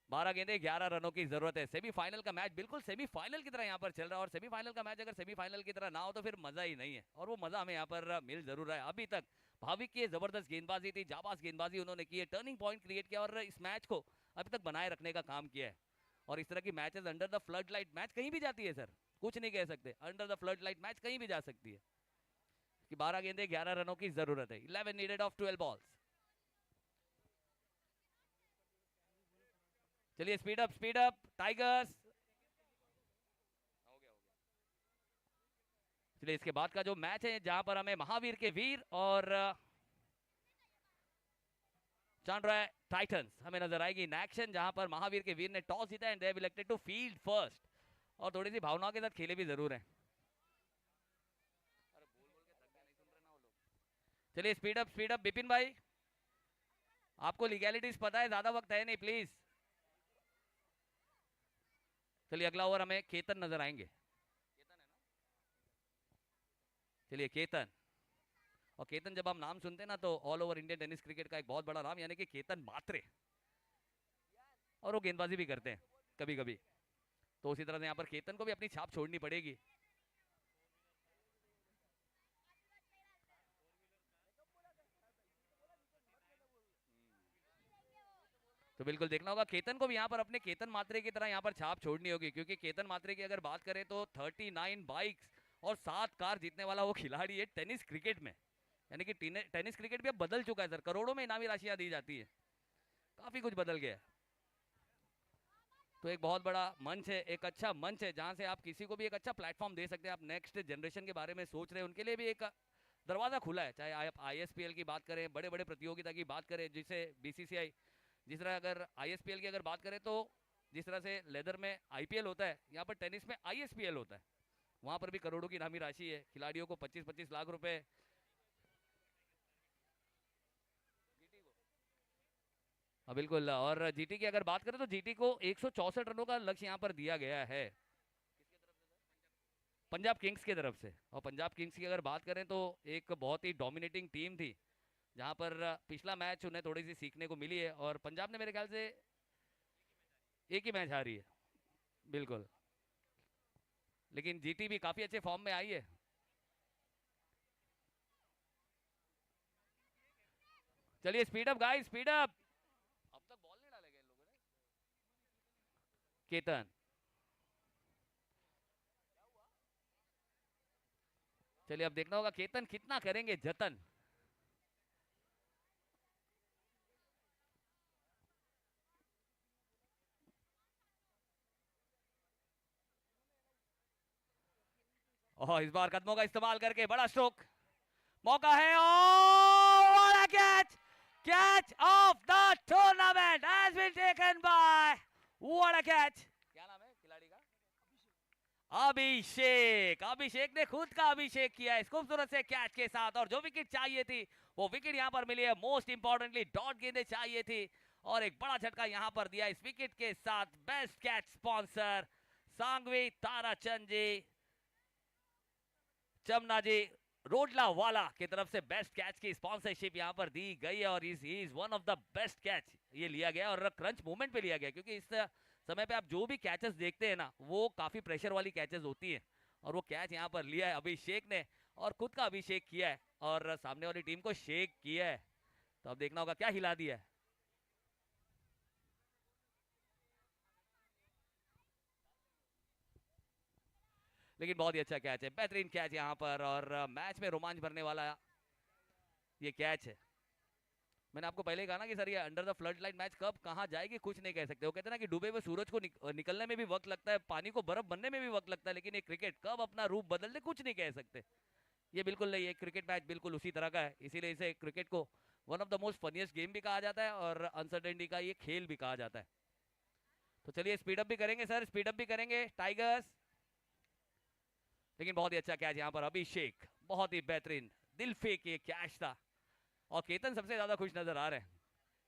12 गेंदे 11 रनों की जरूरत है। सेमीफाइनल का मैच बिल्कुल सेमीफाइनल की तरह यहाँ पर चल रहा है और सेमीफाइनल का मैच अगर सेमीफाइनल की तरह ना हो तो फिर मजा ही नहीं है और वो मजा हमें यहाँ पर मिल जरूर रहा है। अभी तक भाविक की जबरदस्त गेंदबाजी थी, जाबाज गेंदबाजी उन्होंने की है, टर्निंग पॉइंट क्रिएट किया और इस मैच को अभी तक बनाए रखने का काम किया है। और इस तरह की matches under the flood light match कहीं भी जाती है सर, कुछ नहीं कह सकते, under the flood light match कहीं भी जा सकती है। कि 12 गेंदे 11 रनों की जरूरत है। 11 नीडेड ऑफ 12 बॉल्स। चलिए स्पीड अप टाइगर्स। चलिए इसके बाद का जो मैच है जहां पर हमें महावीर के वीर और चांड्रा टाइटंस हमें नजर आएगी इन एक्शन, जहां पर महावीर के वीर ने टॉस जीता and they have elected to field first और थोड़ी सी भावनाओं के साथ खेले भी जरूर हैं। चलिए स्पीड अप बिपिन भाई, आपको लीगैलिटीज पता है, ज्यादा वक्त है नहीं प्लीज। चलिए अगला ओवर हमें केतन नजर आएंगे। चलिए केतन, और केतन जब हम नाम सुनते हैं ना तो all over Indian tennis cricket का एक बहुत बड़ा नाम, यानी कि केतन मात्रे, और वो गेंदबाजी भी करते हैं कभी कभी, तो उसी तरह से यहाँ पर केतन को भी अपनी छाप छोड़नी पड़ेगी। तो बिल्कुल देखना होगा केतन को भी यहाँ पर अपने केतन मात्रे की तरह यहाँ पर छाप छोड़नी होगी, क्योंकि केतन मात्रे की अगर बात करें तो 39 बाइक्स और 7 कार जीतने वाला वो खिलाड़ी है टेनिस क्रिकेट में। यानी कि टेनिस क्रिकेट भी अब बदल चुका है सर, करोड़ों में इनामी राशियां दी जाती है, काफी कुछ बदल गया है। तो एक बहुत बड़ा मंच है, एक अच्छा मंच है जहां से आप किसी को भी एक अच्छा प्लेटफॉर्म दे सकते हैं। आप नेक्स्ट जनरेशन के बारे में सोच रहे हैं उनके लिए भी एक दरवाजा खुला है, चाहे आप ISPL की बात करें, बड़े बड़े प्रतियोगिता की बात करें, जिसे BCCI, जिस तरह अगर ISPL की अगर बात करें तो जिस तरह से लेदर में IPL होता है, यहाँ पर टेनिस में ISPL होता है, वहां पर भी करोड़ों की इनामी राशि है, खिलाड़ियों को 25-25 लाख रुपए। हाँ बिल्कुल, और GT की अगर बात करें तो GT को 164 रनों का लक्ष्य यहाँ पर दिया गया है पंजाब किंग्स की तरफ से। और पंजाब किंग्स की अगर बात करें तो एक बहुत ही डोमिनेटिंग टीम थी, जहां पर पिछला मैच उन्हें थोड़ी सी सीखने को मिली है, और पंजाब ने मेरे ख्याल से एक ही मैच हारी है बिल्कुल, लेकिन GT भी काफी अच्छे फॉर्म में आई है। चलिए speed up guys, speed up. अब तक बॉल नहीं डालेगा इन लोगों ने। केतन, चलिए अब देखना होगा केतन कितना करेंगे जतन। और इस बार कदमों का इस्तेमाल करके बड़ा स्ट्रोक, मौका है, और catch, catch of the tournament has been taken by, what a catch. क्या नाम है खिलाड़ी का? अभिषेक। अभिषेक ने खुद का अभिषेक किया इस खूबसूरत से कैच के साथ, और जो विकेट चाहिए थी वो विकेट यहां पर मिली है। मोस्ट इंपॉर्टेंटली डॉट गेंदें चाहिए थी, और एक बड़ा झटका यहां पर दिया इस विकेट के साथ। Best catch sponsor Sanghvi Tarachand ji, Chamna ji, रोडला वाला की तरफ से बेस्ट कैच की स्पॉन्सरशिप यहां पर दी गई है, और is one of the best catch ये लिया गया, और क्रंच मूवमेंट पे लिया गया, क्योंकि इस समय पे आप जो भी कैचेस देखते हैं ना वो काफी प्रेशर वाली कैचेस होती हैं, और वो कैच यहां पर लिया है अभिषेक ने, और खुद का अभिषेक किया है, और सामने वाली टीम को शेक किया है। तो अब देखना होगा क्या हिला दिया है। लेकिन बहुत ही अच्छा कैच है, बेहतरीन कैच यहाँ पर, और मैच में रोमांच भरने वाला ये कैच है। मैंने आपको पहले कहा ना कि सर ये under the flood line match कब कहाँ जाएगी कुछ नहीं कह सकते। वो कहते हैं ना कि डूबे हुए सूरज को निकलने में भी वक्त लगता है, पानी को बर्फ बनने में भी वक्त लगता है, लेकिन ये क्रिकेट कब अपना रूप बदल दे कुछ नहीं कह सकते। ये बिल्कुल नहीं, ये क्रिकेट मैच बिल्कुल उसी तरह का है, इसीलिए इसे क्रिकेट को one of the most funniest game भी कहा जाता है, और अनसर्टेनिटी का ये खेल भी कहा जाता है। तो चलिए स्पीडअप भी करेंगे सर, स्पीडअप भी करेंगे टाइगर्स। लेकिन बहुत ही अच्छा कैच यहाँ पर अभिषेक, बहुत ही बेहतरीन दिल फेंक ये कैच था, और केतन सबसे ज्यादा खुश नजर आ रहे हैं,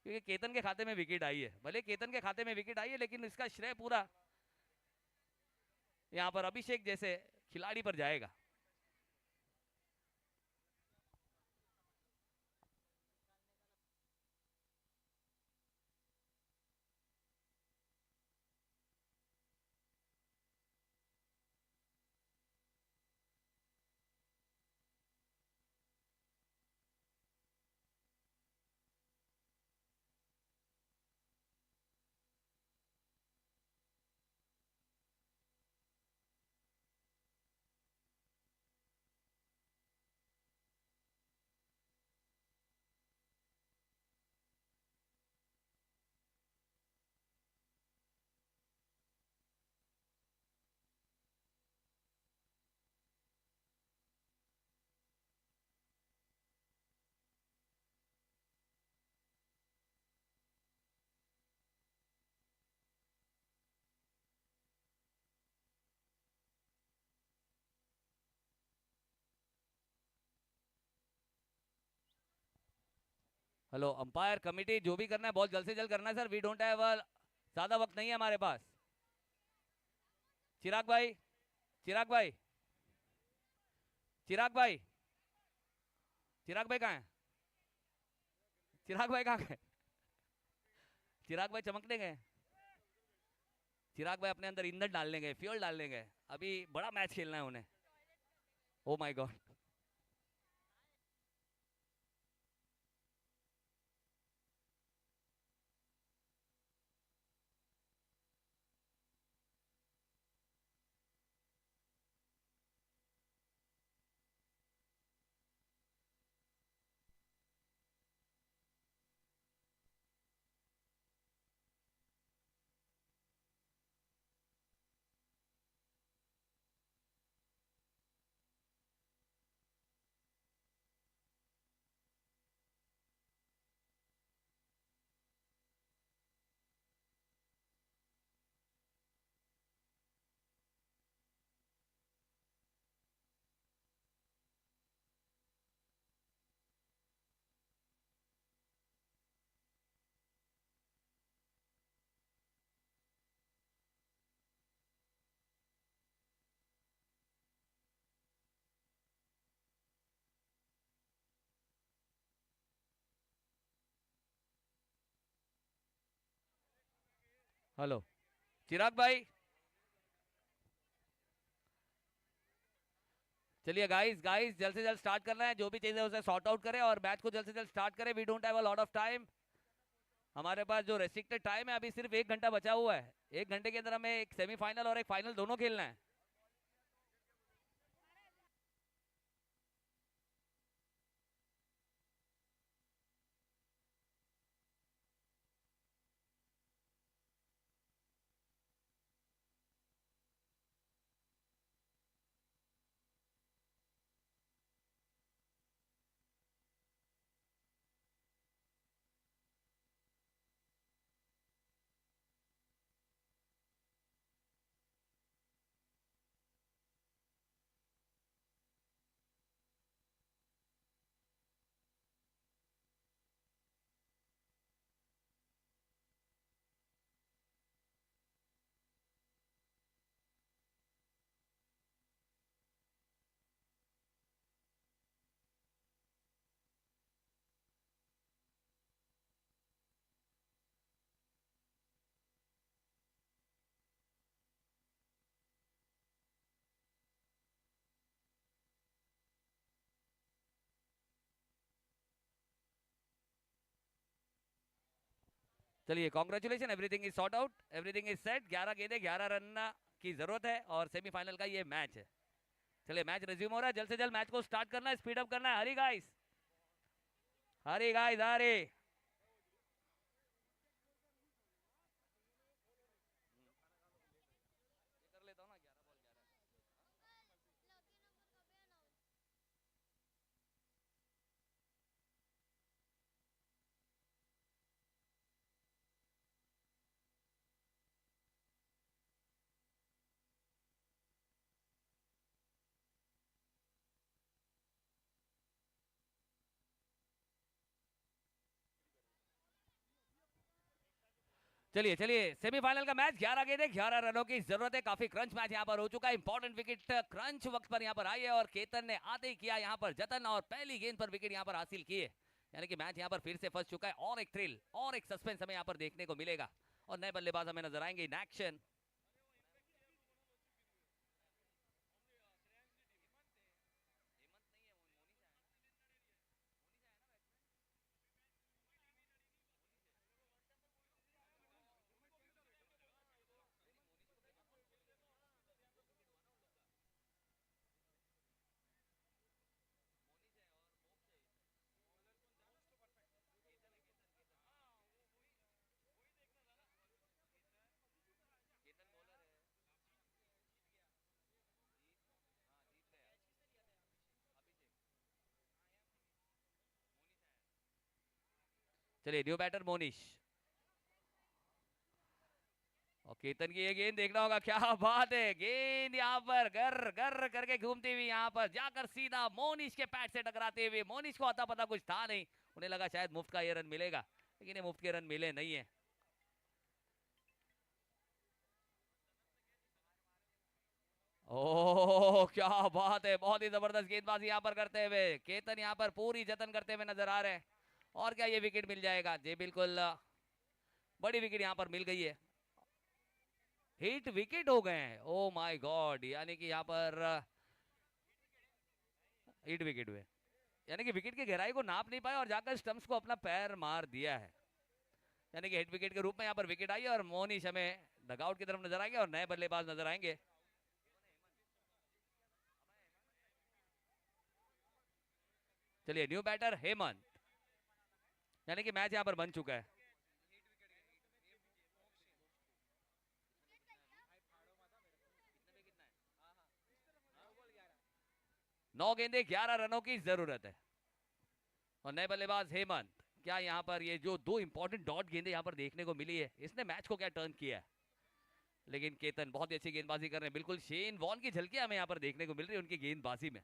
क्योंकि केतन के खाते में विकेट आई है। भले केतन के खाते में विकेट आई है, लेकिन इसका श्रेय पूरा यहाँ पर अभिषेक जैसे खिलाड़ी पर जाएगा। हेलो अंपायर कमेटी, जो भी करना है बहुत जल्द से जल्द करना है सर, वी डोंट हैव ज्यादा वक्त नहीं है हमारे पास। चिराग भाई, चिराग भाई, चिराग भाई, चिराग भाई कहाँ है? चिराग भाई कहाँ गए? चिराग भाई चमकने गए? चिराग भाई अपने अंदर ईंधन डालने गए, फ्यूल डालने गए। अभी बड़ा मैच खेलना है उन्हें। Oh my God. हेलो चिराग भाई, चलिए गाइस गाइस जल्द से जल्द स्टार्ट करना है। जो भी चीजें उसे सॉर्ट आउट करें और मैच को जल्द से जल्द स्टार्ट करें। We don't have a lot of time. हमारे पास जो रेस्ट्रिक्टेड टाइम है अभी सिर्फ 1 घंटा बचा हुआ है। 1 घंटे के अंदर हमें एक सेमीफाइनल और एक फाइनल दोनों खेलना है। चलिए congratulation, everything is sort out, everything is set. 11 गेंदें 11 रन की जरूरत है और सेमीफाइनल का ये मैच है। चलिए मैच रिज्यूम हो रहा है। जल्द से जल्द मैच को स्टार्ट करना है, स्पीड अप करना है। हरी गाइस, हरी गाइस, हरी। चलिए चलिए सेमीफाइनल का मैच 11 गेंदें 11 रनों की जरूरत है। काफी क्रंच मैच यहाँ पर हो चुका है। इंपॉर्टेंट विकेट क्रंच वक्त पर यहाँ पर आई है और केतन ने आते ही किया यहाँ पर जतन और पहली गेंद पर विकेट यहाँ पर हासिल किए। यानी कि मैच यहाँ पर फिर से फंस चुका है और एक थ्रिल और एक सस्पेंस हमें यहाँ पर देखने को मिलेगा और नए बल्लेबाज हमें नजर आएंगे इन एक्शन। चलिए न्यू बैटर मोनिश और केतन की ये गेंद देखना होगा। क्या बात है, गेंद यहाँ पर गर गर करके घूमती हुई यहाँ पर जाकर सीधा मोनिश के पैड से टकराते हुए। मोनिश को आता पता कुछ था नहीं, उन्हें लगा शायद मुफ्त का ये रन मिलेगा, लेकिन ये मुफ्त के रन मिले नहीं है। ओह क्या बात है, बहुत ही जबरदस्त गेंदबाजी यहाँ पर करते हुए केतन यहाँ पर पूरी जतन करते हुए नजर आ रहे हैं। और क्या ये विकेट मिल जाएगा जी? बिल्कुल बड़ी विकेट यहाँ पर मिल गई है, हिट विकेट हो गए हैं। ओ माय गॉड, यानी कि यहाँ पर हिट विकेट हुए, यानी कि विकेट की गहराई को नाप नहीं पाए और जाकर स्टंप्स को अपना पैर मार दिया है। यानी कि हिट विकेट के रूप में यहाँ पर विकेट आई है और मोनीश हमें डगआउट की तरफ नजर आएंगे और नए बल्लेबाज नजर आएंगे। चलिए न्यू बैटर हेमंत, यानी कि मैच यहाँ पर बन चुका है। नौ गेंदे 11 रनों की जरूरत है और नए बल्लेबाज हेमंत, क्या यहाँ पर ये जो दो इंपॉर्टेंट डॉट गेंदे यहाँ पर देखने को मिली है, इसने मैच को क्या टर्न किया है? लेकिन केतन बहुत ही अच्छी गेंदबाजी कर रहे हैं, बिल्कुल शेन वॉन की झलकियां हमें यहाँ पर देखने को मिल रही है उनकी गेंदबाजी में।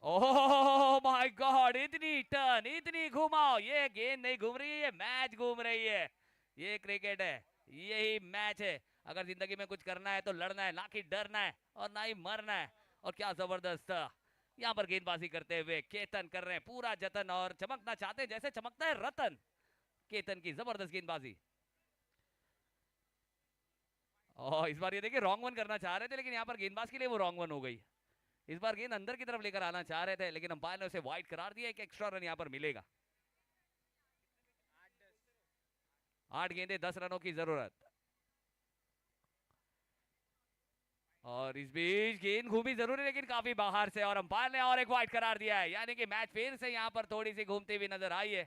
ओह माय गॉड, इतनी टर्न, इतनी घुमाओ, ये गेंद नहीं घूम रही है, ये मैच घूम रही है। ये क्रिकेट है, यही मैच है। अगर जिंदगी में कुछ करना है तो लड़ना है, ना कि डरना है और ना ही मरना है। और क्या जबरदस्त यहाँ पर गेंदबाजी करते हुए केतन कर रहे हैं पूरा जतन और चमकना चाहते हैं जैसे चमकता है रतन। केतन की जबरदस्त गेंदबाजी। और इस बार ये देखिए रॉन्ग वन करना चाह रहे थे, लेकिन यहाँ पर गेंदबाज के लिए वो रॉन्ग वन हो गई। इस बार गेंद अंदर की तरफ लेकर आना चाह रहे थे, लेकिन अंपायर ने उसे वाइड करार दिया। एक एक्स्ट्रा रन यहाँ पर मिलेगा। 8 गेंदे 10 रनों की जरूरत। और इस बीच गेंद घूमी जरूर है, लेकिन काफी बाहर से, और अंपायर ने और एक वाइड करार दिया है। यानी कि मैच फिर से यहाँ पर थोड़ी सी घूमती हुई नजर आई है।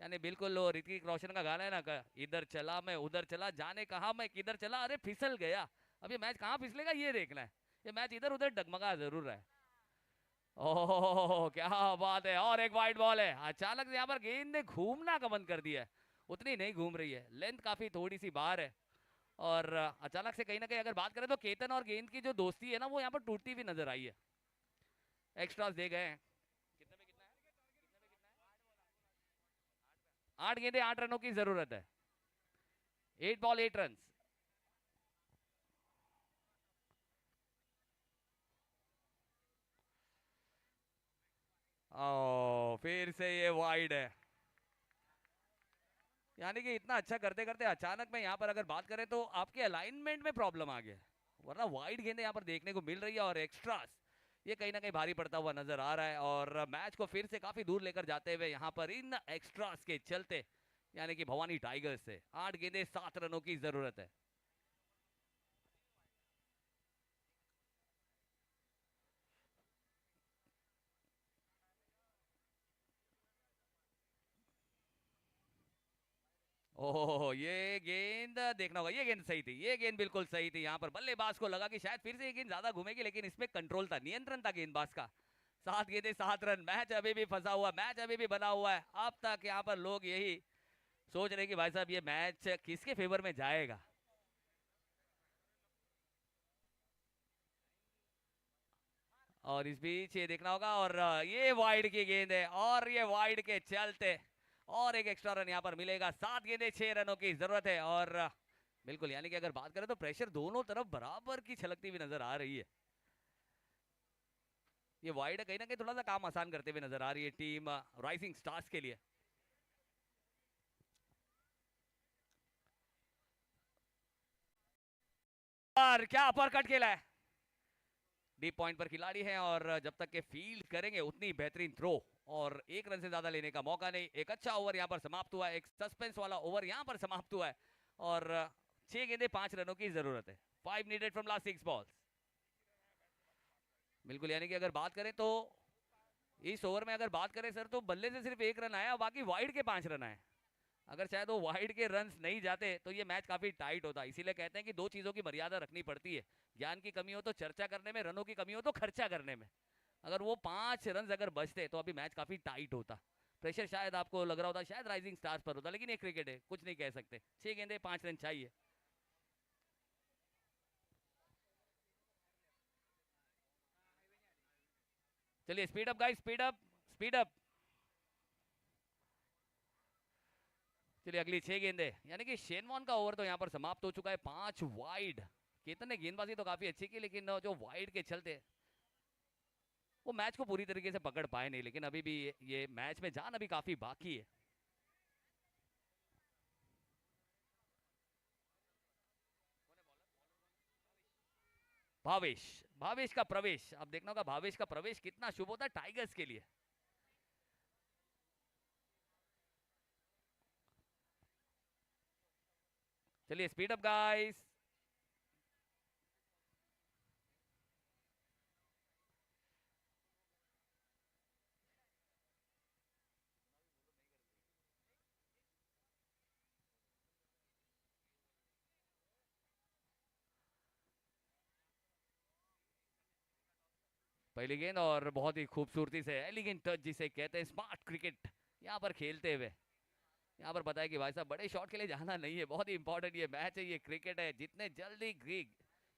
यानी बिल्कुल वो ऋतिक रोशन का गाना है ना, इधर चला मैं उधर चला, जाने कहा मैं किधर चला, अरे फिसल गया। अब ये मैच कहाँ फिसलेगा ये देखना है। ये मैच इधर उधर डगमगा जरूर रहा है। ओह क्या बात है, और एक वाइड बॉल है। अचानक से यहाँ पर गेंद ने घूमना का बंद कर दिया है, उतनी नहीं घूम रही है, लेंथ काफी थोड़ी सी बाहर है। और अचानक से कहीं ना कहीं अगर बात करें तो केतन और गेंद की जो दोस्ती है ना, वो यहाँ पर टूटती हुई नजर आई है। एक्स्ट्रास दे गए हैं। कितने में कितना है? 8 गेंदे 8 रनों की जरूरत है। 8 बॉल 8 रन। ओ फिर से ये वाइड है। यानी कि इतना अच्छा करते करते अचानक में यहाँ पर अगर बात करें तो आपके अलाइनमेंट में प्रॉब्लम आ गया, वरना वाइड गेंदें यहाँ पर देखने को मिल रही है। और एक्स्ट्रास ये कहीं ना कहीं भारी पड़ता हुआ नजर आ रहा है और मैच को फिर से काफी दूर लेकर जाते हुए यहाँ पर इन एक्स्ट्रास के चलते, यानी कि भवानी टाइगर्स से 8 गेंदे 7 रनों की जरूरत है। ओह ये गेंद देखना होगा, ये गेंद सही थी, ये गेंद बिल्कुल सही थी। यहाँ पर बल्लेबाज को लगा कि शायद फिर से ये गेंद ज्यादा घूमेगी, लेकिन इसमें कंट्रोल था, नियंत्रण था गेंदबाज का। 7 गेंदे 7 रन, मैच अभी भी फंसा हुआ, मैच अभी भी बना हुआ है। अब तक यहाँ पर लोग यही सोच रहे कि भाई साहब ये मैच किसके फेवर में जाएगा। और इस बीच ये देखना होगा, और ये वाइड की गेंद है और ये वाइड के चलते और एक एक्स्ट्रा रन यहाँ पर मिलेगा। 7 गेंदे 6 रनों की जरूरत है। और बिल्कुल यानी कि अगर बात करें तो प्रेशर दोनों तरफ बराबर की छलकती हुई नजर आ रही है। ये वाइड कहीं ना कहीं थोड़ा सा काम आसान करते हुए नजर आ रही है टीम राइजिंग स्टार्स के लिए। और क्या परकट खेला है, डीप पॉइंट पर खिलाड़ी हैं और जब तक के फील्ड करेंगे उतनी बेहतरीन थ्रो, और 1 रन से ज्यादा लेने का मौका नहीं। एक अच्छा ओवर यहाँ पर समाप्त हुआ है, एक सस्पेंस वाला ओवर यहाँ पर समाप्त हुआ है और 6 गेंदे 5 रनों की जरूरत है। 5 नीडेड फ्रॉम लास्ट 6 बॉल्स। बिल्कुल यानी कि अगर बात करें तो इस ओवर में अगर बात करें सर तो बल्ले से सिर्फ 1 रन आया, बाकी वाइड के 5 रन आए। अगर शायद वो वाइड के रन्स नहीं जाते तो ये मैच काफी टाइट होता। इसीलिए कहते हैं कि 2 चीजों की मर्यादा रखनी पड़ती है, ज्ञान की कमी हो तो चर्चा करने में, रनों की कमी हो तो खर्चा करने में। अगर वो 5 रन अगर बचते तो अभी मैच काफी टाइट होता। प्रेशर शायद आपको लग रहा होता शायद राइजिंग स्टार्स पर होता, लेकिन ये क्रिकेट है, कुछ नहीं कह सकते। 6 गेंदे 5 रन चाहिए। चलिए speed up guys, speed up, speed up. चलिए अगली 6 गेंदे, यानी कि शेन वॉर्न का ओवर तो यहाँ पर समाप्त हो चुका है। 5 वाइड। केतन ने गेंदबाजी तो काफी अच्छी की, लेकिन जो वाइड के चलते वो मैच को पूरी तरीके से पकड़ पाए नहीं। लेकिन अभी भी ये मैच में जान अभी काफी बाकी है। भावेश, भावेश का प्रवेश, अब देखना होगा भावेश का प्रवेश कितना शुभ होता है टाइगर्स के लिए। चलिए स्पीड अप गाइस। पहली गेंद और बहुत ही खूबसूरती से एलिगेंट टच जिसे कहते हैं, स्मार्ट क्रिकेट यहाँ पर खेलते हुए। यहाँ पर बताया कि भाई साहब बड़े शॉट के लिए जाना नहीं है, बहुत ही इंपॉर्टेंट ये मैच है, ये क्रिकेट है। जितने जल्दी गिग,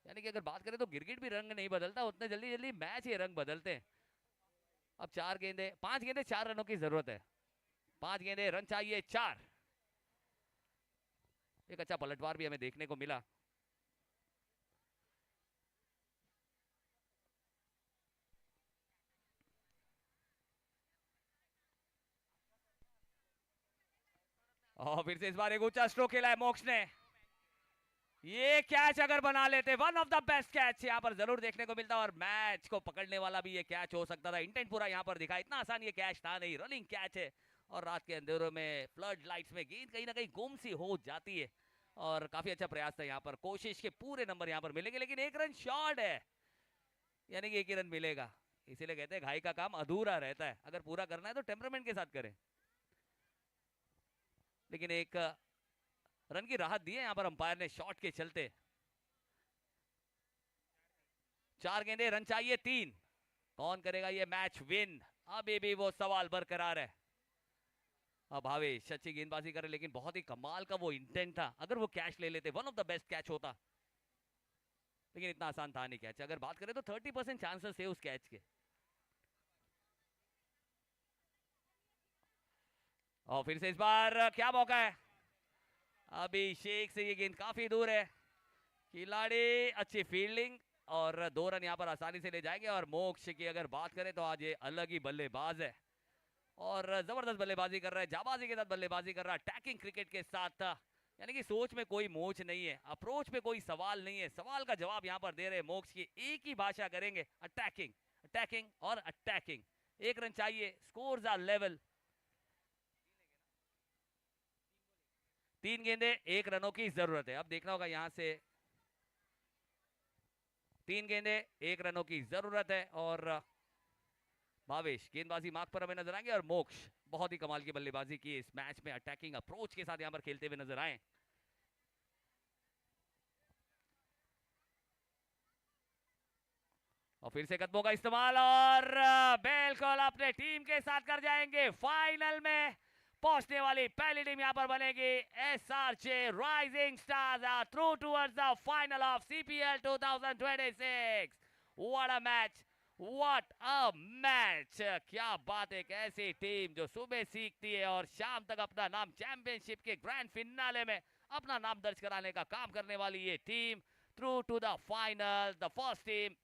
यानी कि अगर बात करें तो गिरगिट भी रंग नहीं बदलता, उतने जल्दी जल्दी मैच ये रंग बदलते हैं। अब 4 गेंदे, 5 गेंदे 4 रनों की जरूरत है। 5 गेंदे, रन चाहिए 4। एक अच्छा पलटवार भी हमें देखने को मिला। और फिर से इस बार एक ऊंचा स्ट्रोक खेला है मोक्ष ने। ये कैच अगर बना लेते, one of the best catch यहाँ पर जरूर देखने को मिलता, और मैच को पकड़ने वाला भी ये कैच हो सकता था। इंटेंट पूरा यहाँ पर दिखा, इतना आसान ये कैच था नहीं, रनिंग कैच है। और रात के अंधेरों में फ्लड लाइट्स में गेंद कहीं ना कहीं गुम सी हो जाती है, और काफी अच्छा प्रयास था यहाँ पर। कोशिश के पूरे नंबर यहाँ पर मिलेंगे, लेकिन 1 रन शॉर्ट है, यानी कि 1 ही रन मिलेगा। इसीलिए कहते हैं घाई का काम अधूरा रहता है, अगर पूरा करना है तो टेम्परामेंट के साथ करें। लेकिन 1 रन की राहत दी है यहाँ पर अंपायर ने शॉट के चलते। 4 गेंदे, रन चाहिए 3। कौन करेगा ये मैच विन, अभी भी वो सवाल बरकरार है। अब भावेश अच्छी गेंदबाजी करे, लेकिन बहुत ही कमाल का वो इंटेंट था। अगर वो कैच ले लेते, one of the best catch होता, लेकिन इतना आसान था नहीं कैच। अगर बात करें तो 30% चांसेस है उस कैच के। और फिर से इस बार क्या मौका है, अभिषेक से ये गेंद काफी दूर है। खिलाड़ी अच्छी फील्डिंग, और 2 रन यहाँ पर आसानी से ले जाएंगे। और मोक्ष की अगर बात करें तो आज ये अलग ही बल्लेबाज है, और जबरदस्त बल्लेबाजी कर रहा है, जाबाजी के साथ बल्लेबाजी कर रहा है, अटैकिंग क्रिकेट के साथ। यानी कि सोच में कोई मोच नहीं है, अप्रोच पे कोई सवाल नहीं है, सवाल का जवाब यहाँ पर दे रहे हैं मोक्ष की। एक ही भाषा करेंगे, अटैकिंग, अटैकिंग और अटैकिंग। 1 रन चाहिए, स्कोर्स आर लेवल। 3 गेंदे, 1 रनों की जरूरत है। अब देखना होगा यहाँ से, 3 गेंदे 1 रनों की जरूरत है। और भावेश गेंदबाजी मार्क पर हमें नजर आएंगे, और मोक्ष बहुत ही कमाल की बल्लेबाजी की इस मैच में, अटैकिंग अप्रोच के साथ यहाँ पर खेलते हुए नजर आए। और फिर से कदमों का इस्तेमाल, और बिल्कुल अपने टीम के साथ कर जाएंगे। फाइनल में पहुंचने वाली पहली टीम यहाँ पर बनेगी SRJ rising stars, are through towards the final of CPL 2026। What a match, what a match. क्या बात है, एक ऐसी टीम जो सुबह सीखती है और शाम तक अपना नाम चैंपियनशिप के ग्रैंड फिनाले में अपना नाम दर्ज कराने का काम करने वाली ये team, through to the final, the first team